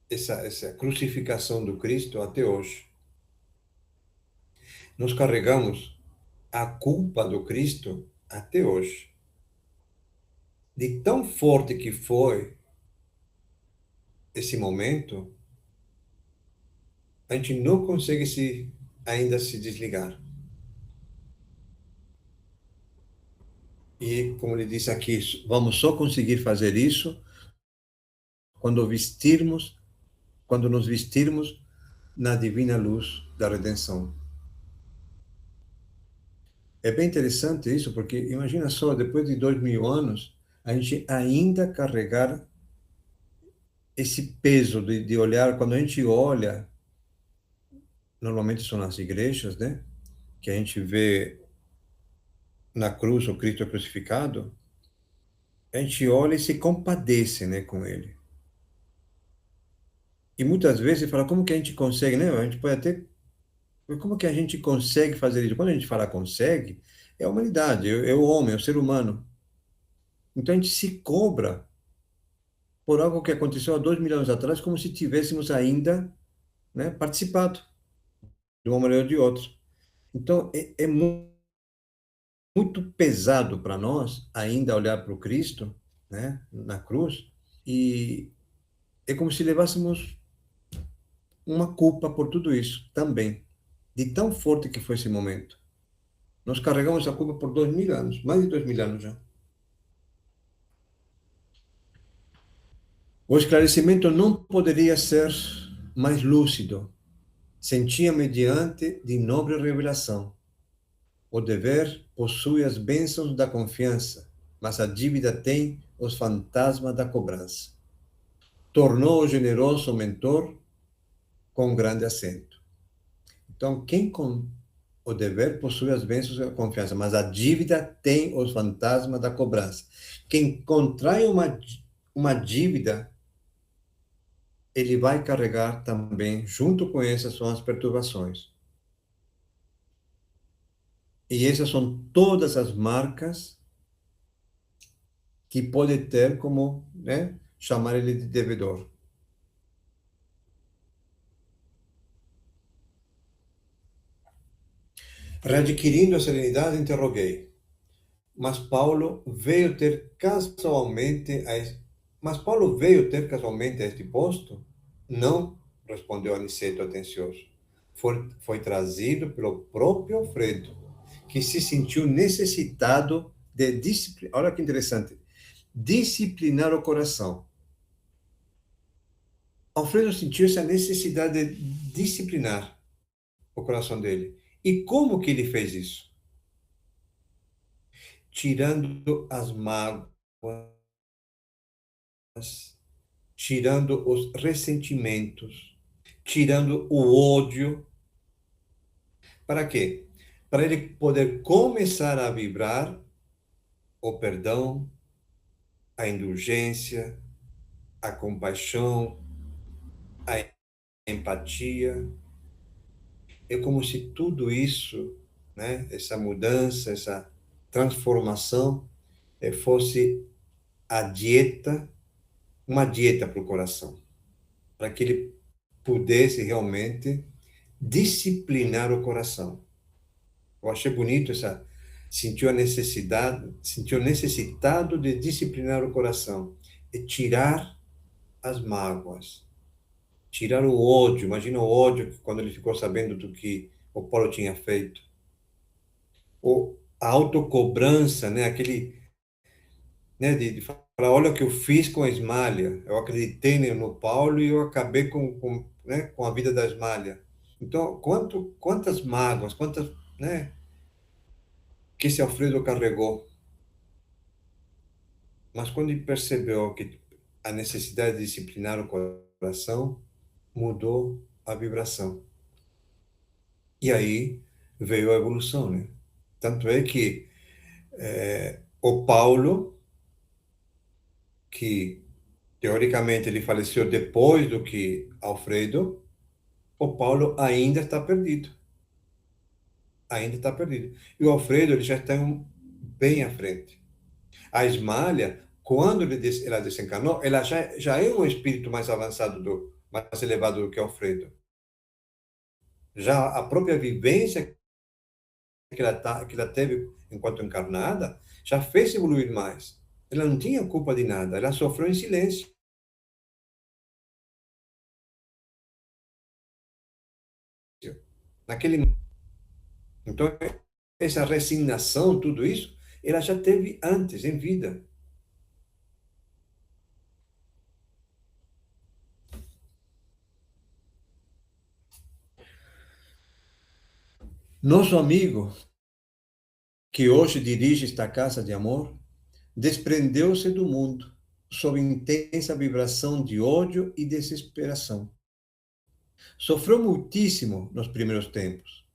essa crucificação do Cristo até hoje. Nós carregamos a culpa do Cristo até hoje. De tão forte que foi esse momento, a gente não consegue ainda se desligar. E, como ele disse aqui, vamos só conseguir fazer isso quando nos vestirmos na divina luz da redenção. É bem interessante isso, porque imagina só, depois de 2000 anos, a gente ainda carregar esse peso de olhar, quando a gente olha, normalmente são nas igrejas, né? Que a gente vê na cruz o Cristo crucificado, a gente olha e se compadece, né, com ele. E muitas vezes fala, como que a gente consegue, né? A gente pode até, como que a gente consegue fazer isso? Quando a gente fala consegue, é a humanidade, é o homem, é o ser humano. Então a gente se cobra por algo que aconteceu há 2000 anos atrás, como se tivéssemos ainda, né, participado de uma maneira ou de outra. Então é muito pesado para nós ainda olhar para o Cristo, né, na cruz, e é como se levássemos uma culpa por tudo isso também, de tão forte que foi esse momento. Nós carregamos a culpa por 2000 anos, mais de 2000 anos já. O esclarecimento não poderia ser mais lúcido. Sentia-me diante de nobre revelação. O dever possui as bênçãos da confiança, mas a dívida tem os fantasmas da cobrança. Tornou o generoso mentor com grande acento. Então, o dever possui as bênçãos da confiança, mas a dívida tem os fantasmas da cobrança. Quem contrai uma dívida, ele vai carregar também, junto com essas, são as perturbações. E essas são todas as marcas que pode ter como, né, chamar ele de devedor. Readquirindo a serenidade, interroguei. Mas Paulo veio ter casualmente a este posto? Não, respondeu Aniceto atencioso. Foi trazido pelo próprio Alfredo, que se sentiu necessitado de disciplinar. Olha que interessante. Disciplinar o coração. Alfredo sentiu essa necessidade de disciplinar o coração dele. E como que ele fez isso? Tirando as mágoas, tirando os ressentimentos, tirando o ódio. Para quê? Para ele poder começar a vibrar o perdão, a indulgência, a compaixão, a empatia. É como se tudo isso, né, essa mudança, essa transformação, fosse a dieta, uma dieta para o coração, para que ele pudesse realmente disciplinar o coração. Eu achei bonito essa, sentiu a necessidade, sentiu necessitado de disciplinar o coração e tirar as mágoas, tirar o ódio. Imagina o ódio quando ele ficou sabendo do que o Paulo tinha feito. Ou a autocobrança, né? Aquele, né? De falar, olha o que eu fiz com a Ismália. Eu acreditei no Paulo e eu acabei né? Com a vida da Ismália. Então, quantas mágoas, quantas, né? Que esse Alfredo carregou. Mas quando ele percebeu que a necessidade de disciplinar o coração, mudou a vibração. E aí veio a evolução, né? Tanto é que o Paulo, que teoricamente ele faleceu depois do que Alfredo, o Paulo ainda está perdido. Ainda está perdido. E o Alfredo ele já está bem à frente. A Ismália, quando ela desencarnou, ela já é um espírito mais avançado, mais elevado do que Alfredo. Já a própria vivência que ela teve enquanto encarnada já fez evoluir mais. Ela não tinha culpa de nada, ela sofreu em silêncio. Naquele Então, essa resignação, tudo isso, ela já teve antes, em vida. Nosso amigo, que hoje dirige esta casa de amor, desprendeu-se do mundo sob intensa vibração de ódio e desesperação. Sofreu muitíssimo nos primeiros tempos,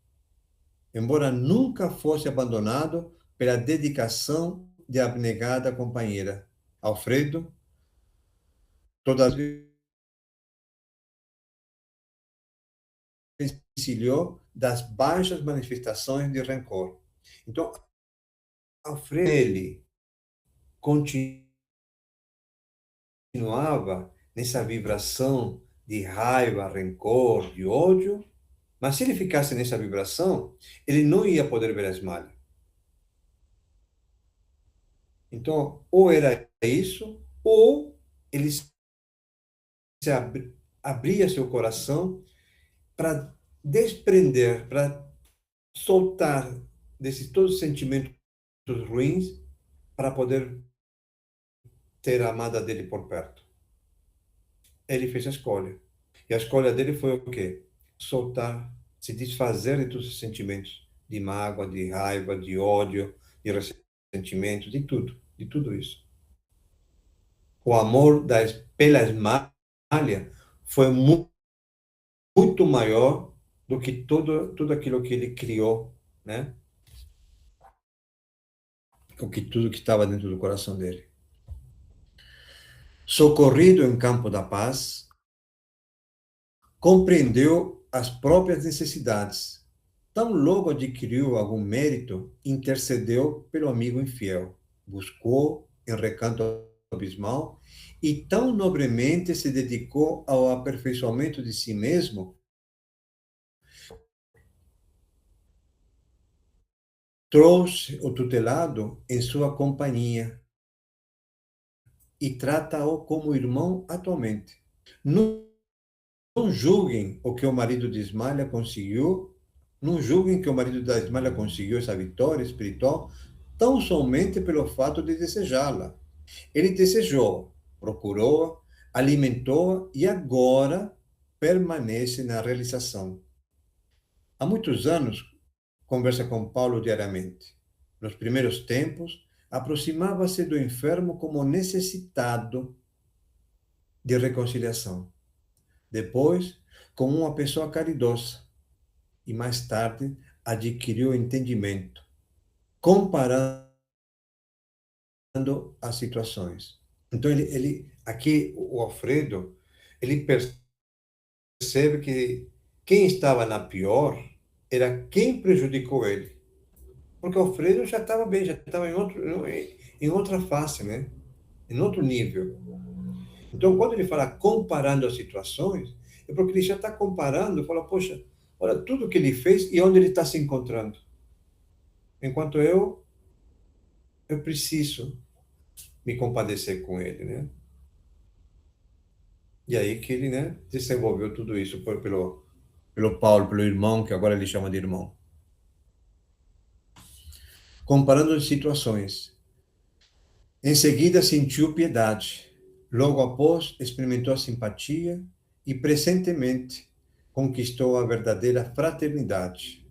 embora nunca fosse abandonado pela dedicação de abnegada companheira. Alfredo, todavia, vencilhou das baixas manifestações de rancor. Então, Alfredo, ele continuava nessa vibração de raiva, rancor, de ódio, mas se ele ficasse nessa vibração, ele não ia poder ver a Ismália. Então, ou era isso, ou ele abria seu coração para desprender, para soltar desses todos os sentimentos ruins, para poder ter a amada dele por perto. Ele fez a escolha. E a escolha dele foi o quê? Soltar, se desfazer de todos os sentimentos de mágoa, de raiva, de ódio, de ressentimento, de tudo isso. O amor pela Ismália foi muito maior do que tudo aquilo que ele criou, né? Tudo que estava dentro do coração dele. Socorrido em campo da paz, compreendeu as próprias necessidades. Tão logo adquiriu algum mérito, intercedeu pelo amigo infiel, buscou em recanto abismal e tão nobremente se dedicou ao aperfeiçoamento de si mesmo, trouxe o tutelado em sua companhia e trata-o como irmão atualmente. Não julguem o que o marido de Ismália conseguiu, não julguem que o marido da Ismália conseguiu essa vitória espiritual tão somente pelo fato de desejá-la. Ele desejou, procurou, alimentou e agora permanece na realização. Há muitos anos, conversa com Paulo diariamente. Nos primeiros tempos, aproximava-se do enfermo como necessitado de reconciliação. Depois, como uma pessoa caridosa. E mais tarde, adquiriu entendimento, comparando as situações. Então, aqui, o Alfredo, ele percebe que quem estava na pior era quem prejudicou ele. Porque o Alfredo já estava bem, já estava em outra face, né? Em outro nível. Então, quando ele fala comparando as situações, é porque ele já está comparando, fala, poxa, olha tudo que ele fez e onde ele está se encontrando. Enquanto eu preciso me compadecer com ele, né? E aí que ele, né, desenvolveu tudo isso pelo Paulo, pelo irmão, que agora ele chama de irmão. Comparando as situações. Em seguida, sentiu piedade. Logo após, experimentou a simpatia e, presentemente, conquistou a verdadeira fraternidade,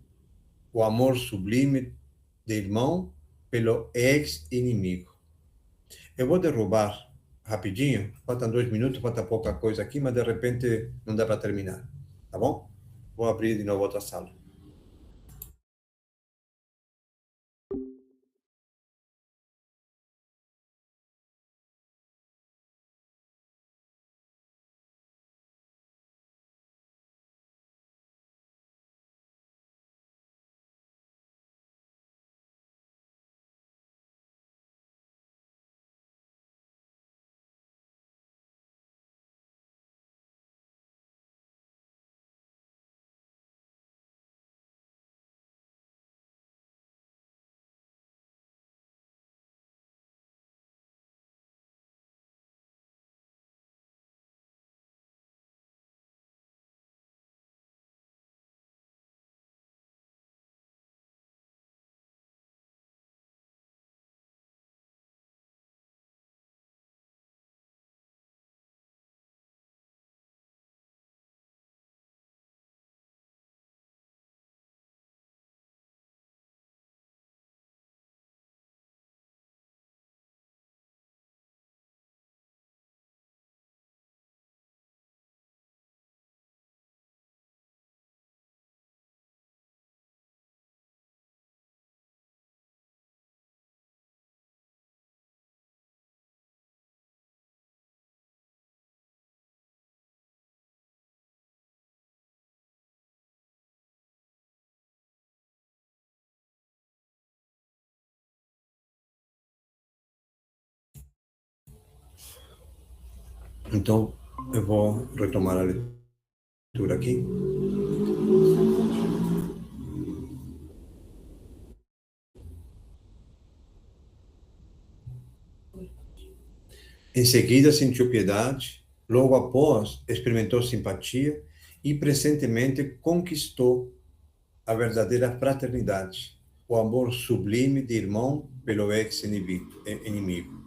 o amor sublime de irmão pelo ex-inimigo. Eu vou derrubar rapidinho, faltam 2 minutos, falta pouca coisa aqui, mas de repente não dá para terminar, tá bom? Vou abrir de novo outra sala. Então, eu vou retomar a leitura aqui. Em seguida, sentiu piedade, logo após, experimentou simpatia e, presentemente, conquistou a verdadeira fraternidade, o amor sublime de irmão pelo ex-inimigo.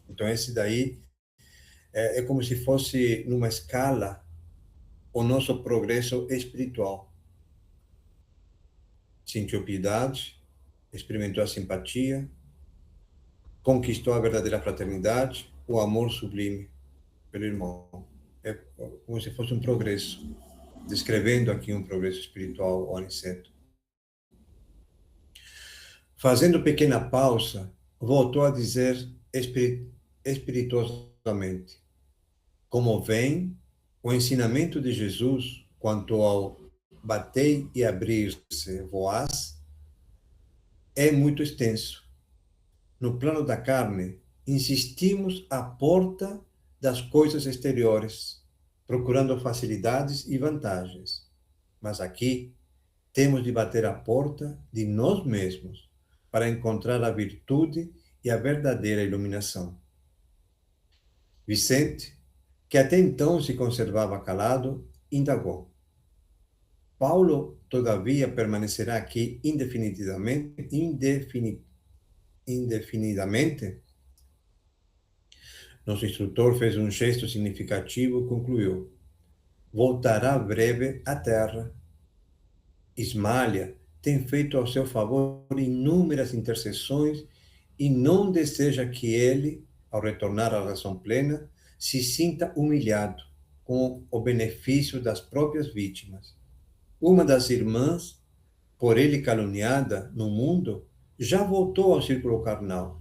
Então, esse daí é como se fosse, numa escala, o nosso progresso espiritual. Sentiu piedade, experimentou a simpatia, conquistou a verdadeira fraternidade, o amor sublime pelo irmão. É como se fosse um progresso, descrevendo aqui um progresso espiritual ao aniceto. Fazendo pequena pausa, voltou a dizer espirituosamente: como vem, o ensinamento de Jesus quanto ao batei e abrir-se vós é muito extenso. No plano da carne, insistimos à porta das coisas exteriores, procurando facilidades e vantagens. Mas aqui, temos de bater a porta de nós mesmos para encontrar a virtude e a verdadeira iluminação. Vicente, que até então se conservava calado, indagou: Paulo, todavia, permanecerá aqui indefinidamente? Nosso instrutor fez um gesto significativo e concluiu: voltará breve à terra. Ismália tem feito ao seu favor inúmeras intercessões e não deseja que ele, ao retornar à razão plena, se sinta humilhado com o benefício das próprias vítimas. Uma das irmãs, por ele caluniada no mundo, já voltou ao círculo carnal,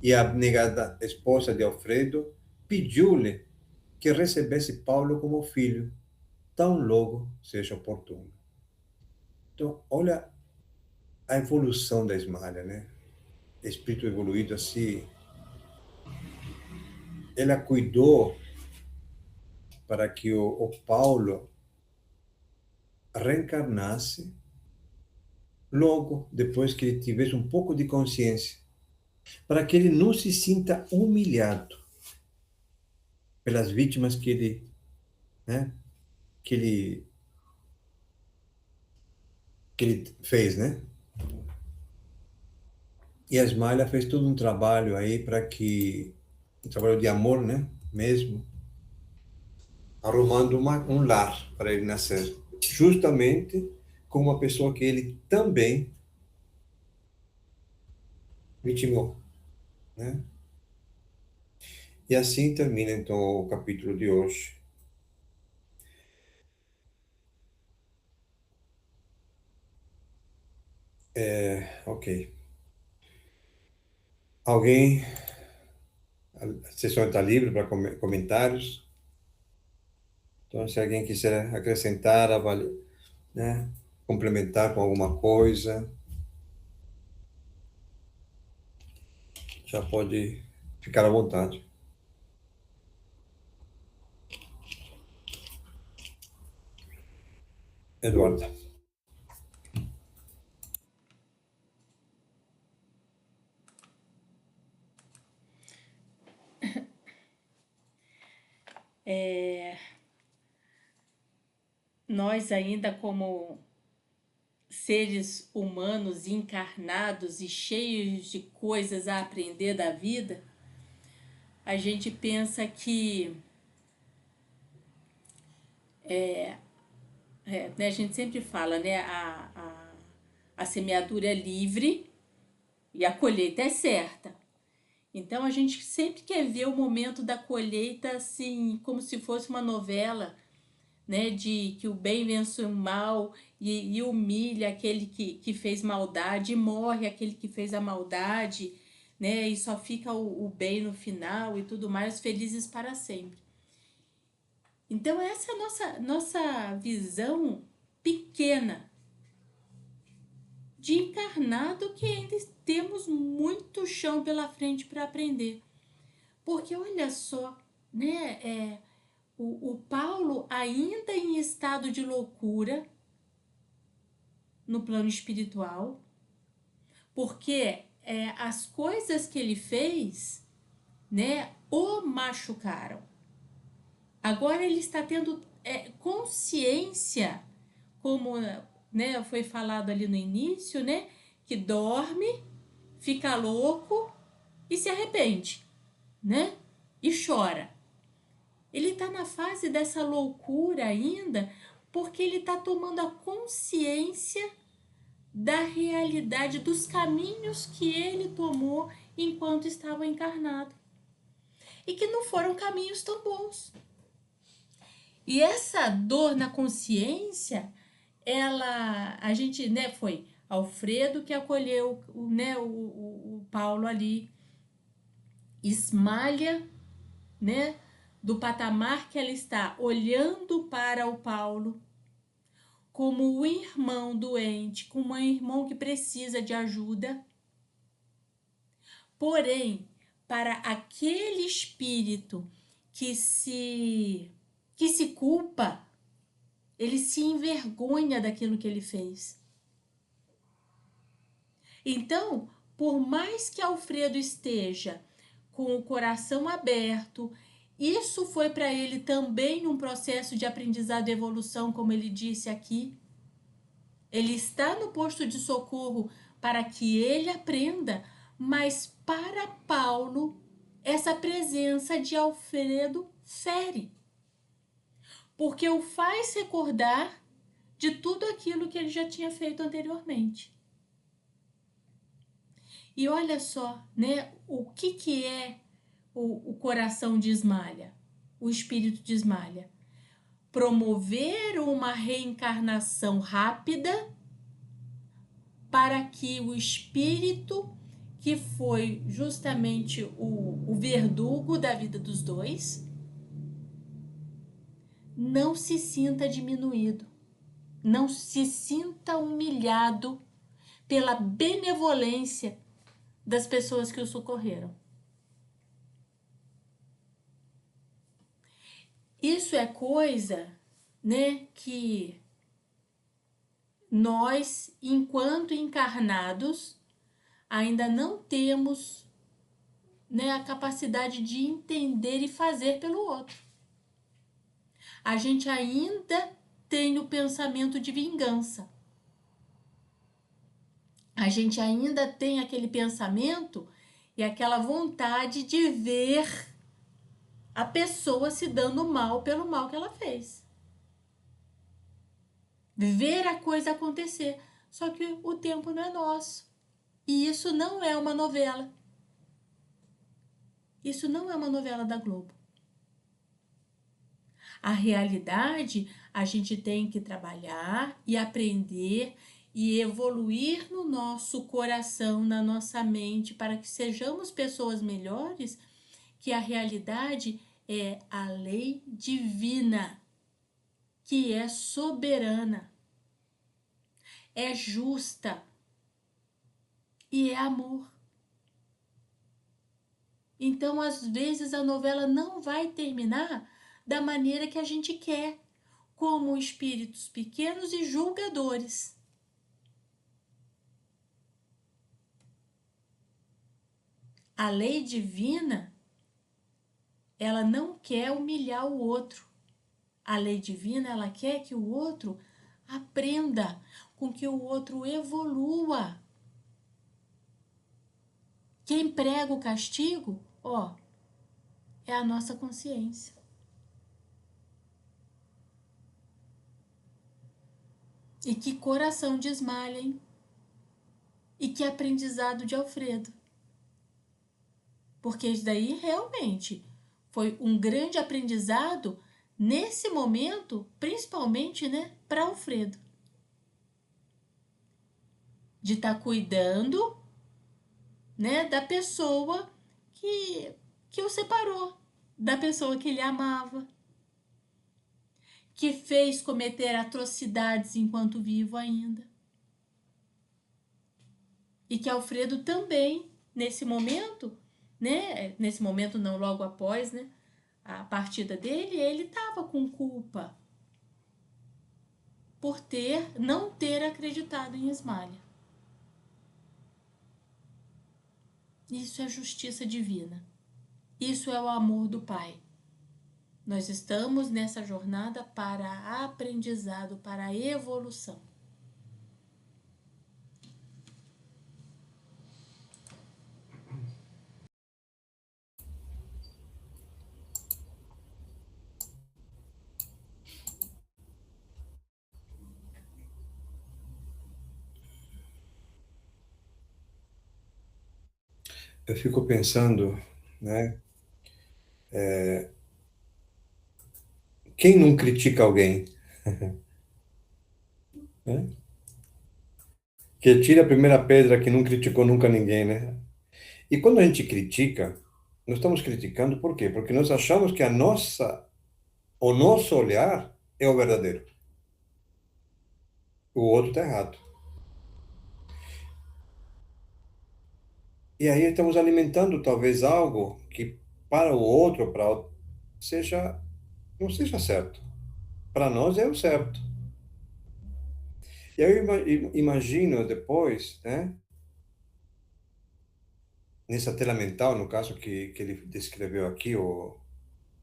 e a abnegada esposa de Alfredo pediu-lhe que recebesse Paulo como filho, tão logo seja oportuno. Então, olha a evolução da Ismália, né? espírito evoluído assim, ela cuidou para que o Paulo reencarnasse logo depois que ele tivesse um pouco de consciência, para que ele não se sinta humilhado pelas vítimas que ele, né, que ele fez, né? E a Ismaila fez todo um trabalho aí para que, um trabalho de amor, né, mesmo, arrumando um lar para ele nascer, justamente com uma pessoa que ele também vitimou, né? E assim termina então o capítulo de hoje. Ok. Alguém? A sessão está livre para comentários. Então, se alguém quiser acrescentar, avaliar, né, complementar com alguma coisa, já pode ficar à vontade. Eduarda. Nós ainda como seres humanos encarnados e cheios de coisas a aprender da vida, a gente pensa que né, a gente sempre fala, né, a semeadura é livre e a colheita é certa. Então a gente sempre quer ver o momento da colheita assim, como se fosse uma novela, né, de que o bem vence o mal e humilha aquele que fez maldade, e morre aquele que fez a maldade, né, e só fica o bem no final e tudo mais, felizes para sempre. Então essa é a nossa visão pequena de encarnado, que ainda temos muito chão pela frente para aprender. Porque olha só, né, o Paulo ainda em estado de loucura no plano espiritual, porque as coisas que ele fez, né, o machucaram. Agora ele está tendo consciência, como, né, foi falado ali no início, né, que dorme, fica louco e se arrepende, né, e chora. Ele está na fase dessa loucura ainda, porque ele está tomando a consciência da realidade, dos caminhos que ele tomou enquanto estava encarnado. E que não foram caminhos tão bons. E essa dor na consciência, a gente, né, foi Alfredo que acolheu, né, o Paulo ali, Ismália, né, do patamar que ela está olhando para o Paulo como um irmão doente, como um irmão que precisa de ajuda. Porém, para aquele espírito que se culpa, ele se envergonha daquilo que ele fez. Então, por mais que Alfredo esteja com o coração aberto, isso foi para ele também um processo de aprendizado e evolução, como ele disse aqui. Ele está no posto de socorro para que ele aprenda, mas para Paulo, essa presença de Alfredo fere, porque o faz recordar de tudo aquilo que ele já tinha feito anteriormente. E olha só, né, o que é o coração de Ismália, o espírito de Ismália? Promover uma reencarnação rápida para que o espírito, que foi justamente o verdugo da vida dos dois, não se sinta diminuído, não se sinta humilhado pela benevolência das pessoas que o socorreram. Isso é coisa, né, que nós, enquanto encarnados, ainda não temos, né, a capacidade de entender e fazer pelo outro. A gente ainda tem o pensamento de vingança. A gente ainda tem aquele pensamento e aquela vontade de ver a pessoa se dando mal pelo mal que ela fez. Ver a coisa acontecer. Só que o tempo não é nosso. E isso não é uma novela. Isso não é uma novela da Globo. A realidade, a gente tem que trabalhar e aprender e evoluir no nosso coração, na nossa mente, para que sejamos pessoas melhores, que a realidade é a lei divina, que é soberana, é justa e é amor. Então, às vezes, a novela não vai terminar da maneira que a gente quer, como espíritos pequenos e julgadores. A lei divina, ela não quer humilhar o outro. A lei divina, ela quer que o outro aprenda, com que o outro evolua. Quem prega o castigo, é a nossa consciência. E que coração de Ismalha, hein? E que aprendizado de Alfredo. Porque isso daí realmente foi um grande aprendizado nesse momento, principalmente, né, para Alfredo. De estar cuidando, né, da pessoa que o separou, da pessoa que ele amava, que fez cometer atrocidades enquanto vivo ainda. E que Alfredo também, nesse momento, né, nesse momento não, logo após, né, a partida dele, ele estava com culpa por não ter acreditado em Ismalha. Isso é justiça divina. Isso é o amor do Pai. Nós estamos nessa jornada para aprendizado, para evolução. Eu fico pensando, né? Quem não critica alguém? Né? Que tira a primeira pedra que não criticou nunca ninguém, né? E quando a gente critica, nós estamos criticando por quê? Porque nós achamos que o nosso olhar é o verdadeiro. O outro está errado. E aí estamos alimentando talvez algo que para o outro, não seja certo. Para nós é o certo. E aí eu imagino depois, né? Nessa tela mental, no caso que ele descreveu aqui, o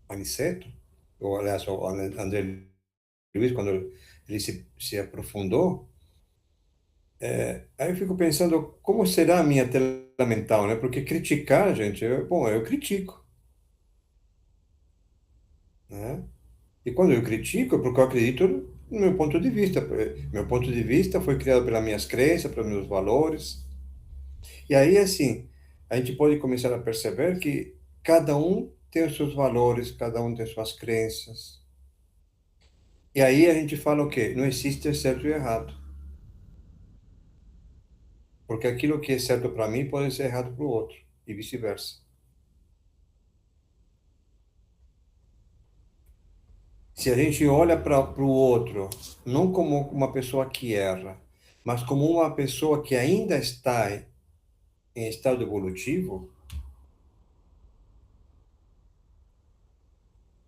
Aniceto, ou aliás, o André Luiz, quando ele se aprofundou, aí eu fico pensando como será a minha tela mental, né? Porque criticar, gente, bom, eu critico, né? E quando eu critico, é porque eu acredito no meu ponto de vista. Meu ponto de vista foi criado pelas minhas crenças, pelos meus valores. E aí, assim, a gente pode começar a perceber que cada um tem os seus valores, cada um tem suas crenças. E aí a gente fala o quê? Não existe certo e errado. Porque aquilo que é certo para mim pode ser errado para o outro, e vice-versa. Se a gente olha para o outro, não como uma pessoa que erra, mas como uma pessoa que ainda está em estado evolutivo,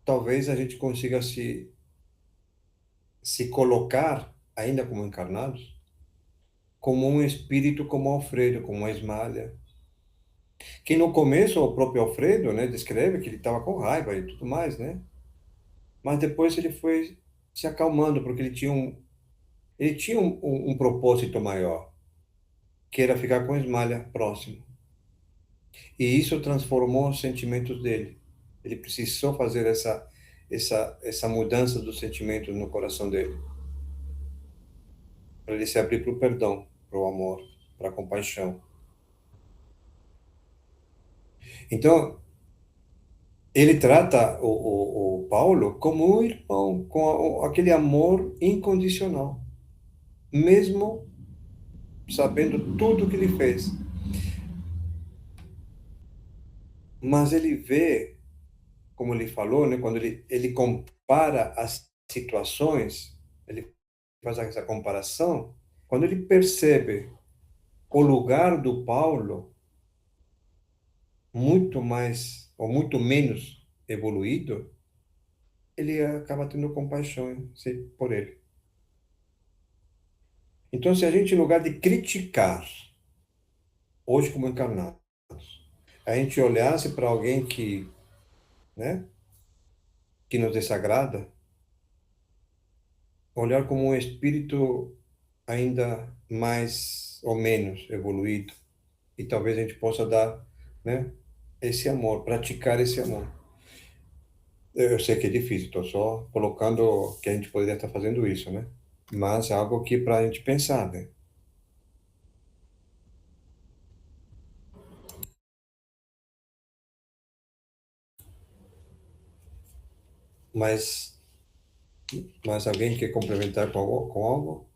talvez a gente consiga se colocar, ainda como encarnados, como um espírito como Alfredo, como a Ismália. Que no começo o próprio Alfredo, né, descreve que ele estava com raiva e tudo mais, né? Mas depois ele foi se acalmando, porque ele tinha um propósito maior, que era ficar com a Ismália próximo. E isso transformou os sentimentos dele. Ele precisou fazer essa mudança dos sentimentos no coração dele, para ele se abrir para o perdão, para o amor, para a compaixão. Então, ele trata o Paulo como um irmão, com aquele amor incondicional, mesmo sabendo tudo que ele fez. Mas ele vê, como ele falou, né, quando ele compara as situações, ele faz essa comparação, quando ele percebe o lugar do Paulo muito mais ou muito menos evoluído, ele acaba tendo compaixão por ele. Então, se a gente, em lugar de criticar, hoje como encarnados, a gente olhasse para alguém que, né, que nos desagrada, olhar como um espírito ainda mais ou menos evoluído, e talvez a gente possa dar, né, esse amor, praticar esse amor. Eu sei que é difícil, estou só colocando que a gente poderia estar fazendo isso, né? Mas é algo que para a gente pensar, né? Mas, mas alguém quer complementar com algo?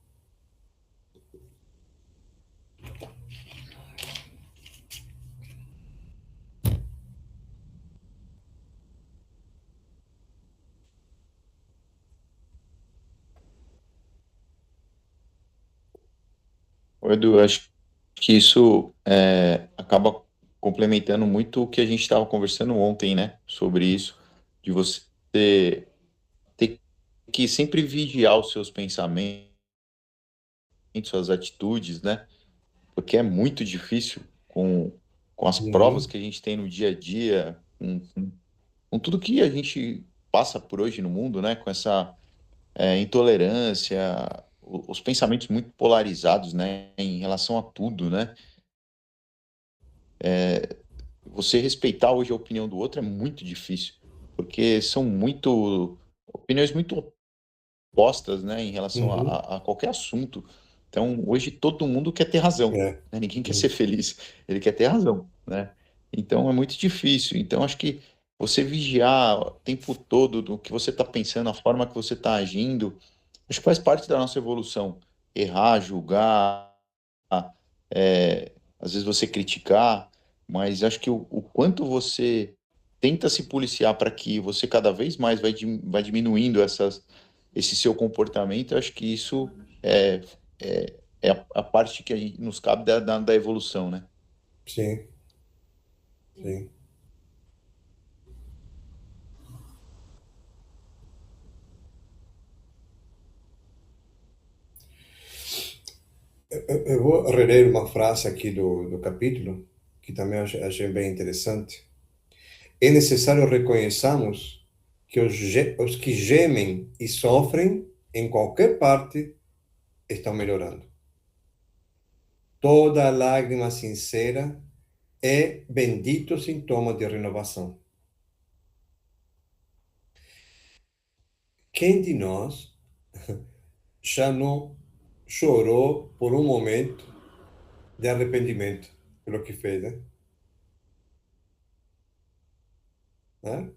Ô, Edu, acho que isso acaba complementando muito o que a gente estava conversando ontem, né? Sobre isso, de você ter que sempre vigiar os seus pensamentos, suas atitudes, né? Porque é muito difícil com as provas Uhum. que a gente tem no dia a dia, com tudo que a gente passa por hoje no mundo, né? Com essa intolerância, os pensamentos muito polarizados, né? Em relação a tudo, né? Você respeitar hoje a opinião do outro é muito difícil, porque são opiniões muito opostas, né, em relação Uhum. a qualquer assunto. Então, hoje todo mundo quer ter razão, É. né? Ninguém quer ser feliz, ele quer ter razão, né? Então, é muito difícil. Então, acho que você vigiar o tempo todo do que você está pensando, a forma que você está agindo, acho que faz parte da nossa evolução. Errar, julgar, às vezes você criticar, mas acho que o quanto você tenta se policiar para que você cada vez mais vai diminuindo esse seu comportamento, eu acho que isso é a parte que nos cabe da evolução, né? Sim, sim. Eu vou reler uma frase aqui do capítulo, que também achei bem interessante. É necessário reconheçamos que os que gemem e sofrem em qualquer parte estão melhorando. Toda lágrima sincera é bendito sintoma de renovação. Quem de nós já não chorou por um momento de arrependimento pelo que fez, né? Né?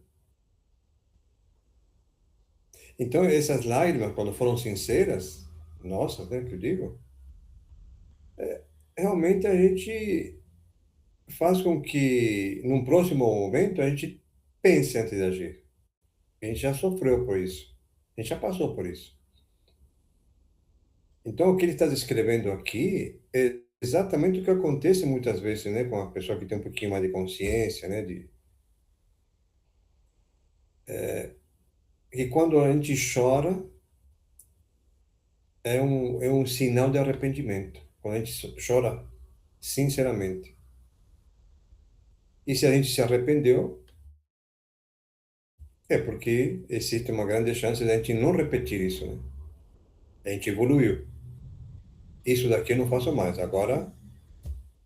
Então, essas lágrimas, quando foram sinceras, nossa, né, que eu digo, realmente a gente faz com que, num próximo momento, a gente pense antes de agir. A gente já sofreu por isso. A gente já passou por isso. Então, o que ele está descrevendo aqui é exatamente o que acontece muitas vezes, né, com a pessoa que tem um pouquinho mais de consciência, né, que quando a gente chora é um sinal de arrependimento, quando a gente chora sinceramente. E se a gente se arrependeu, é porque existe uma grande chance de a gente não repetir isso, né? A gente evoluiu. Isso daqui eu não faço mais. Agora,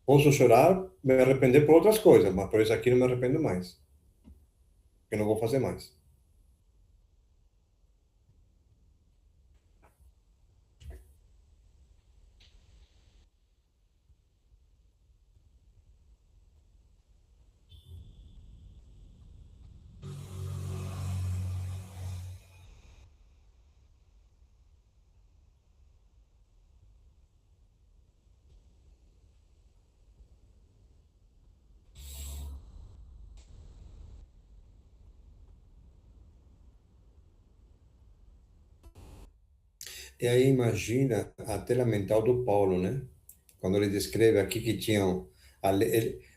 posso chorar, me arrepender por outras coisas, mas por isso aqui não me arrependo mais. Eu não vou fazer mais. E aí imagina a tela mental do Paulo, né? Quando ele descreve aqui que tinham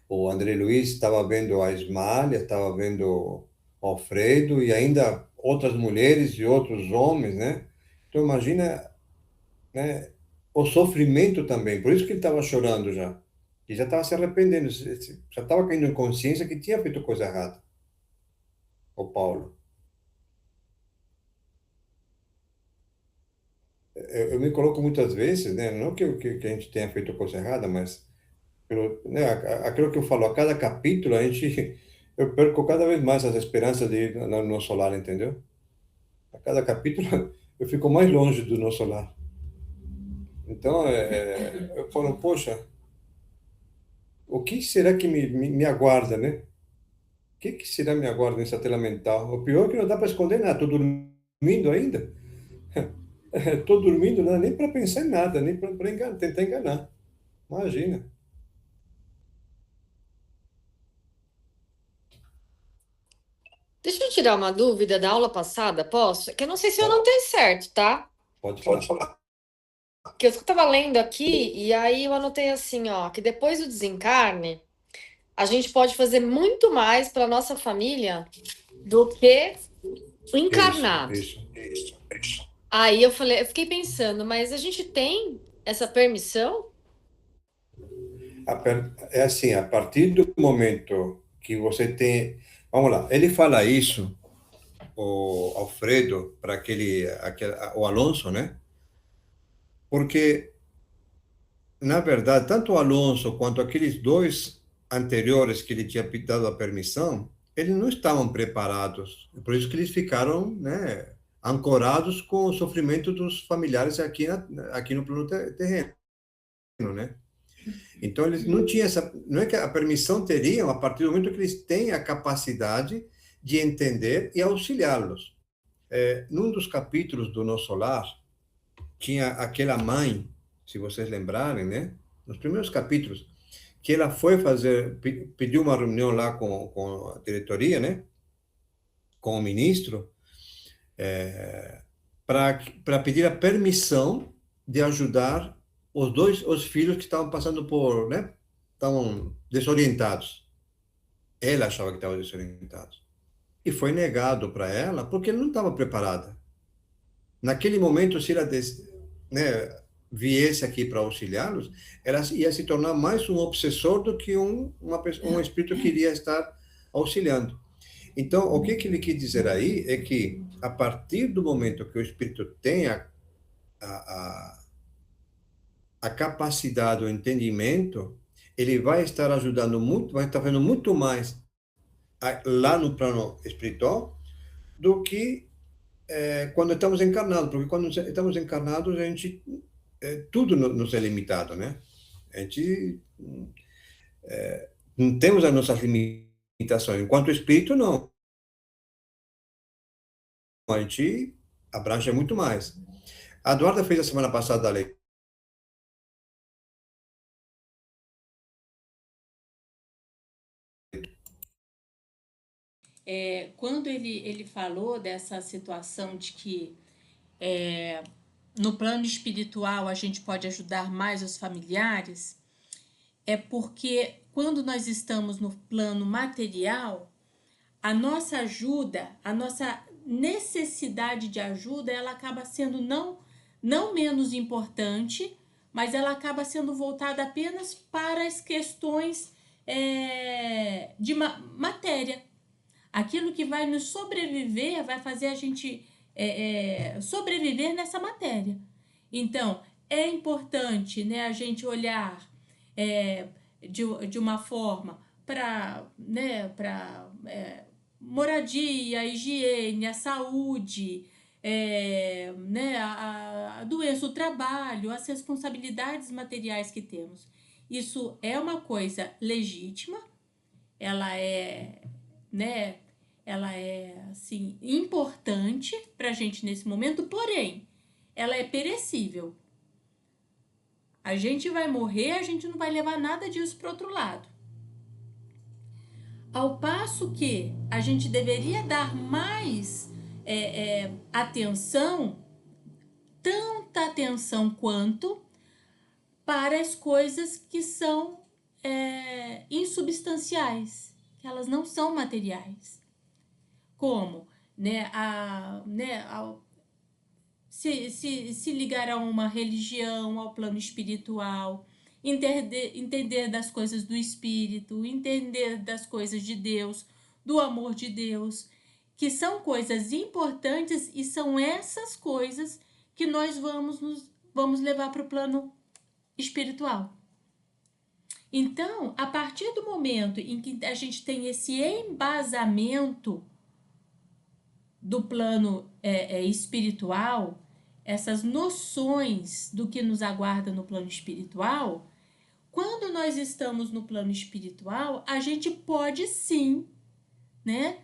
o André Luiz estava vendo a Ismália, estava vendo o Alfredo e ainda outras mulheres e outros homens, né? Então imagina, né, o sofrimento também. Por isso que ele estava chorando já. E já estava se arrependendo, já estava caindo em consciência que tinha feito coisa errada, o Paulo. Eu me coloco muitas vezes, né? Não que a gente tenha feito coisa errada, mas né, aquilo que eu falo, a cada capítulo eu perco cada vez mais as esperanças de ir no nosso lar, entendeu? A cada capítulo eu fico mais longe do nosso lar. Então, eu falo, poxa, o que será que me aguarda, né? O que será que me aguarda nessa tela mental? O pior é que não dá para esconder nada, estou dormindo ainda. Estou dormindo, não dá nem para pensar em nada, nem para tentar enganar. Imagina. Deixa eu tirar uma dúvida da aula passada, posso? Que eu não sei se eu anotei certo, tá? Pode falar. Que eu estava lendo aqui e aí eu anotei assim, ó, que depois do desencarne, a gente pode fazer muito mais para nossa família do que o encarnado. Isso. Aí eu fiquei pensando, mas a gente tem essa permissão? É assim, a partir do momento que você tem. Vamos lá, ele fala isso, o Alfredo, para o Alonso, né? Porque, na verdade, tanto o Alonso quanto aqueles dois anteriores que ele tinha dado a permissão, eles não estavam preparados. Por isso que eles ficaram, né, ancorados com o sofrimento dos familiares aqui no plano terreno, né? Então, eles não tinham essa. Não é que a permissão teriam a partir do momento que eles têm a capacidade de entender e auxiliá-los. Num dos capítulos do Nosso Lar, tinha aquela mãe, se vocês lembrarem, né? Nos primeiros capítulos, que ela foi pediu uma reunião lá com a diretoria, né? Com o ministro, para pedir a permissão de ajudar os filhos que estavam passando por, né? Estavam desorientados. Ela achava que estavam desorientados. E foi negado para ela porque ela não estava preparada. Naquele momento, se ela né, viesse aqui para auxiliá-los, ela ia se tornar mais um obsessor do que um espírito que iria estar auxiliando. Então, o que ele quis dizer aí é que, a partir do momento que o espírito tem a capacidade, o entendimento, ele vai estar ajudando muito, vai estar fazendo muito mais lá no plano espiritual do que quando estamos encarnados, porque quando estamos encarnados, a gente tudo nos é limitado, né? A gente não temos as nossas limitações. Enquanto espírito, não. A gente abrange muito mais. A Eduarda fez a semana passada a lei. Quando ele falou dessa situação de que no plano espiritual a gente pode ajudar mais os familiares, é porque quando nós estamos no plano material, a nossa ajuda, a nossa necessidade de ajuda, ela acaba sendo não menos importante, mas ela acaba sendo voltada apenas para as questões de matéria. Aquilo que vai nos sobreviver, vai fazer a gente sobreviver nessa matéria. Então, é importante, né, a gente olhar de uma forma para, né, moradia, a higiene, a saúde, né, a doença, o trabalho, as responsabilidades materiais que temos. Isso é uma coisa legítima, ela é, né, ela é assim, importante para a gente nesse momento, porém, ela é perecível. A gente vai morrer, a gente não vai levar nada disso para outro lado. Ao passo que a gente deveria dar mais atenção, tanta atenção quanto, para as coisas que são insubstanciais, que elas não são materiais. Como, né, se ligar a uma religião, ao plano espiritual, entender das coisas do Espírito, entender das coisas de Deus, do amor de Deus, que são coisas importantes e são essas coisas que nós vamos levar para o plano espiritual. Então, a partir do momento em que a gente tem esse embasamento do plano espiritual, essas noções do que nos aguarda no plano espiritual, quando nós estamos no plano espiritual, a gente pode sim, né,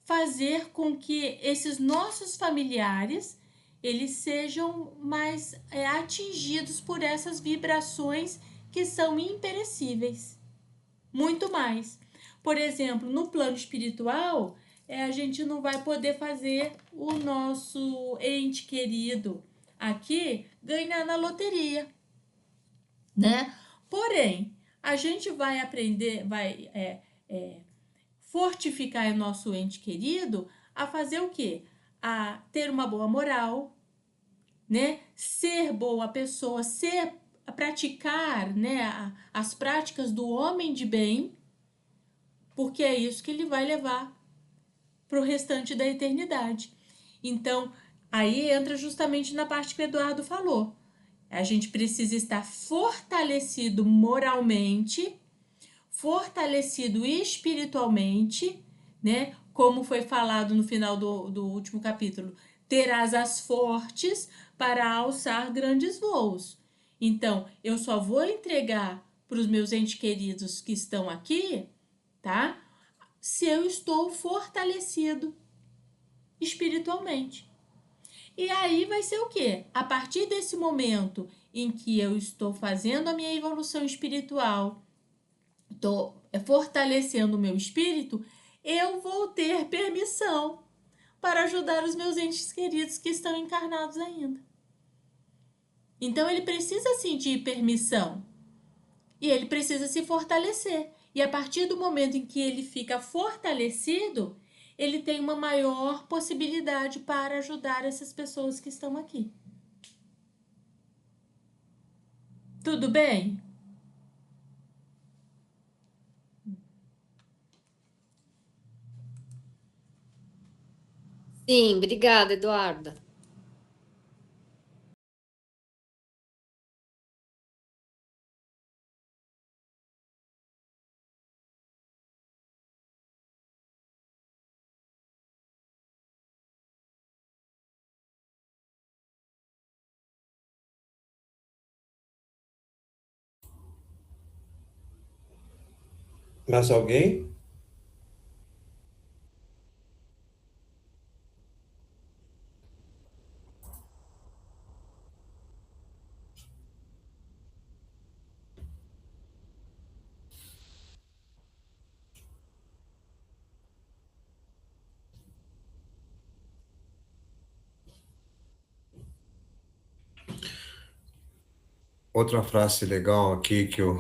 fazer com que esses nossos familiares eles sejam mais atingidos por essas vibrações que são imperecíveis. Muito mais. Por exemplo, no plano espiritual, a gente não vai poder fazer o nosso ente querido aqui ganhar na loteria, né? Porém, a gente vai aprender, vai fortificar o nosso ente querido a fazer o quê? A ter uma boa moral, né? Ser boa pessoa, praticar, né, as práticas do homem de bem, porque é isso que ele vai levar para o restante da eternidade. Então, aí entra justamente na parte que o Eduardo falou. A gente precisa estar fortalecido moralmente, fortalecido espiritualmente, né? Como foi falado no final do último capítulo, ter asas fortes para alçar grandes voos. Então, eu só vou entregar para os meus entes queridos que estão aqui, tá? Se eu estou fortalecido espiritualmente. E aí vai ser o quê? A partir desse momento em que eu estou fazendo a minha evolução espiritual, estou fortalecendo o meu espírito, eu vou ter permissão para ajudar os meus entes queridos que estão encarnados ainda. Então ele precisa sentir permissão e ele precisa se fortalecer. E a partir do momento em que ele fica fortalecido, ele tem uma maior possibilidade para ajudar essas pessoas que estão aqui. Tudo bem? Sim, obrigada, Eduarda. Mais alguém? Outra frase legal aqui que o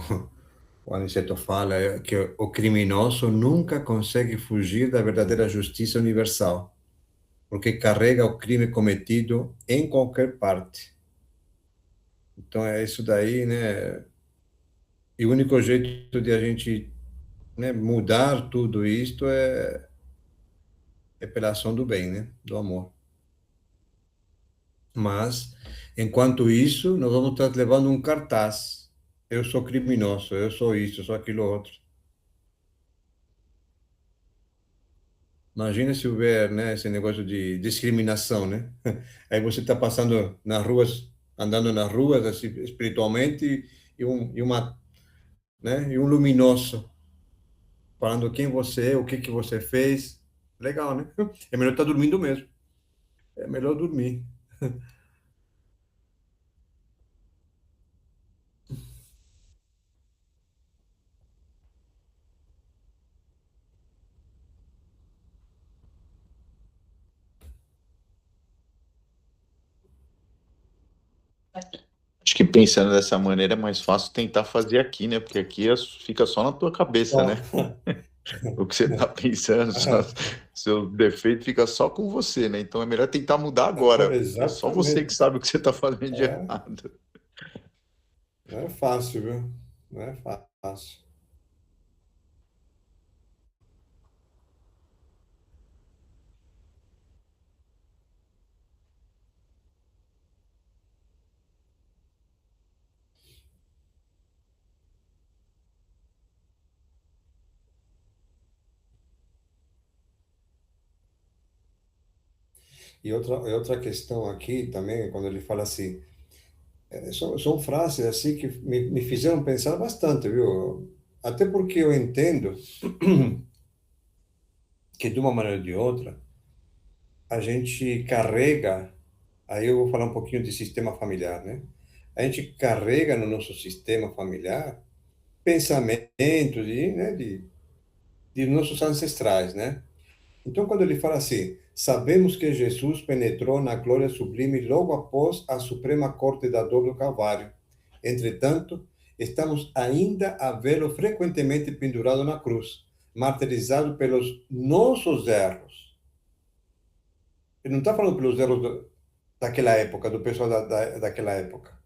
o Aniceto fala que o criminoso nunca consegue fugir da verdadeira justiça universal, porque carrega o crime cometido em qualquer parte. Então é isso daí, né? E o único jeito de a gente, né, mudar tudo isto é pela ação do bem, né? Do amor. Mas, enquanto isso, nós vamos estar levando um cartaz. Eu sou criminoso, eu sou isso, eu sou aquilo outro. Imagina se houver, né, esse negócio de discriminação, né? Aí você está passando nas ruas, andando nas ruas, assim, espiritualmente, e um luminoso falando quem você é, o que que você fez. Legal, né? É melhor estar dormindo mesmo. É melhor dormir. Acho que pensando dessa maneira é mais fácil tentar fazer aqui, né? Porque aqui fica só na tua cabeça, né? O que você está pensando, seu defeito fica só com você, né? Então é melhor tentar mudar agora. É só você que sabe o que você está fazendo de errado. Não é fácil, viu? Não é fácil. E outra questão aqui também, quando ele fala assim, são frases assim que me fizeram pensar bastante, viu? Até porque eu entendo que de uma maneira ou de outra, a gente carrega, aí eu vou falar um pouquinho de sistema familiar, né? A gente carrega no nosso sistema familiar pensamentos de nossos ancestrais, né? Então, quando ele fala assim, sabemos que Jesus penetrou na glória sublime logo após a suprema corte da dor do Calvário. Entretanto, estamos ainda a vê-lo frequentemente pendurado na cruz, martirizado pelos nossos erros. Ele não está falando pelos erros daquela época, do pessoal daquela época.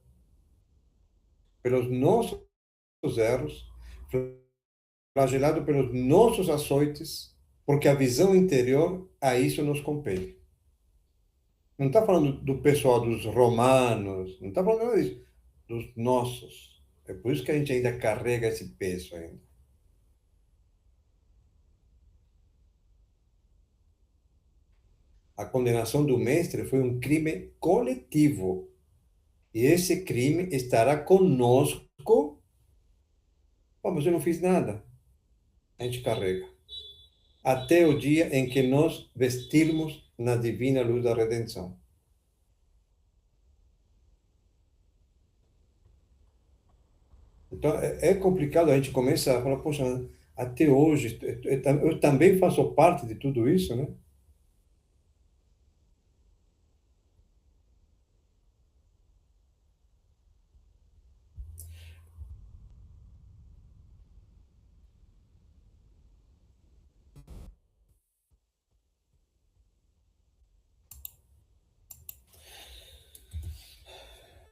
Pelos nossos erros, flagelado pelos nossos açoites, porque a visão interior a isso nos compele. Não está falando do pessoal dos romanos, não está falando nada disso, dos nossos. É por isso que a gente ainda carrega esse peso ainda. A condenação do mestre foi um crime coletivo. E esse crime estará conosco. Oh, mas eu não fiz nada. A gente carrega. Até o dia em que nós vestirmos na divina luz da redenção. Então, é complicado, a gente começa a falar, poxa, até hoje, eu também faço parte de tudo isso, né?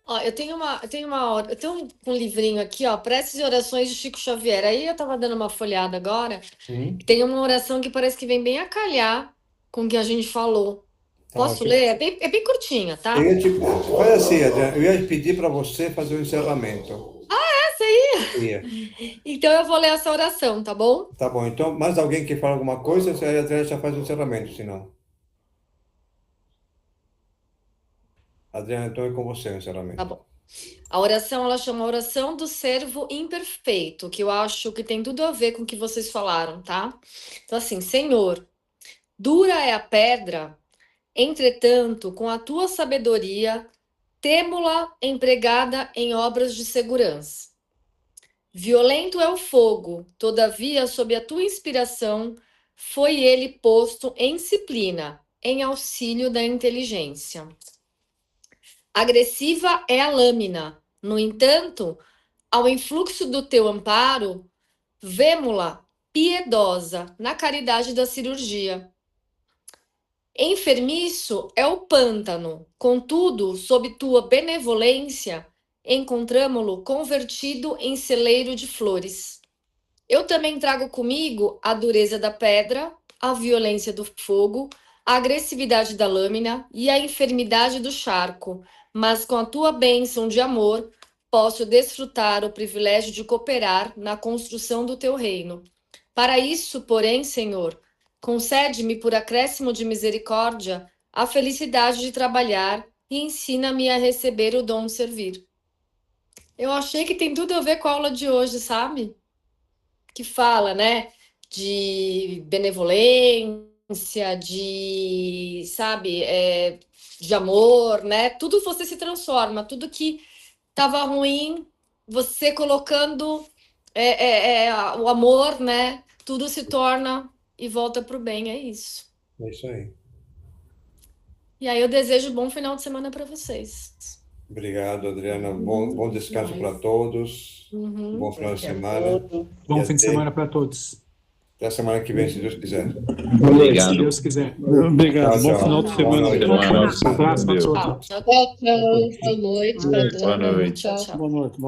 Ó, eu tenho um livrinho aqui, ó, Preces e Orações de Chico Xavier. Aí eu tava dando uma folhada agora. Tem uma oração que parece que vem bem a calhar com o que a gente falou. Posso ler? É bem curtinha, tá? Faz assim, Adriana, eu ia pedir para você fazer o encerramento. Essa aí? Então eu vou ler essa oração, tá bom? Tá bom, então, mais alguém que fala alguma coisa, a Adriana já faz o encerramento, senão. Adriana, então é com você o encerramento. Tá bom. A oração, ela chama Oração do Servo Imperfeito, que eu acho que tem tudo a ver com o que vocês falaram, tá? Então, assim, Senhor, dura é a pedra, entretanto, com a tua sabedoria, temo-la empregada em obras de segurança. Violento é o fogo, todavia, sob a tua inspiração, foi ele posto em disciplina, em auxílio da inteligência. Agressiva é a lâmina, no entanto, ao influxo do teu amparo, vemo-la piedosa na caridade da cirurgia. Enfermiço é o pântano, contudo, sob tua benevolência, encontramo-lo convertido em celeiro de flores. Eu também trago comigo a dureza da pedra, a violência do fogo, a agressividade da lâmina e a enfermidade do charco, mas com a tua bênção de amor, posso desfrutar o privilégio de cooperar na construção do teu reino. Para isso, porém, Senhor, concede-me por acréscimo de misericórdia a felicidade de trabalhar e ensina-me a receber o dom de servir. Eu achei que tem tudo a ver com a aula de hoje, sabe? Que fala, né, de benevolência, de, sabe, de amor, né? Tudo você se transforma, tudo que estava ruim, você colocando o amor, né? Tudo se torna e volta para o bem, é isso. É isso aí. E aí eu desejo um bom final de semana para vocês. Obrigado, Adriana. Bom descanso para todos. Bom final de semana. Bom fim de semana para todos. Até a semana que vem, se Deus quiser. Obrigado. Se Deus quiser. Obrigado. Tchau, Bom final de semana. Um abraço para todos. Boa noite. Boa noite. Tchau, tchau. Boa noite.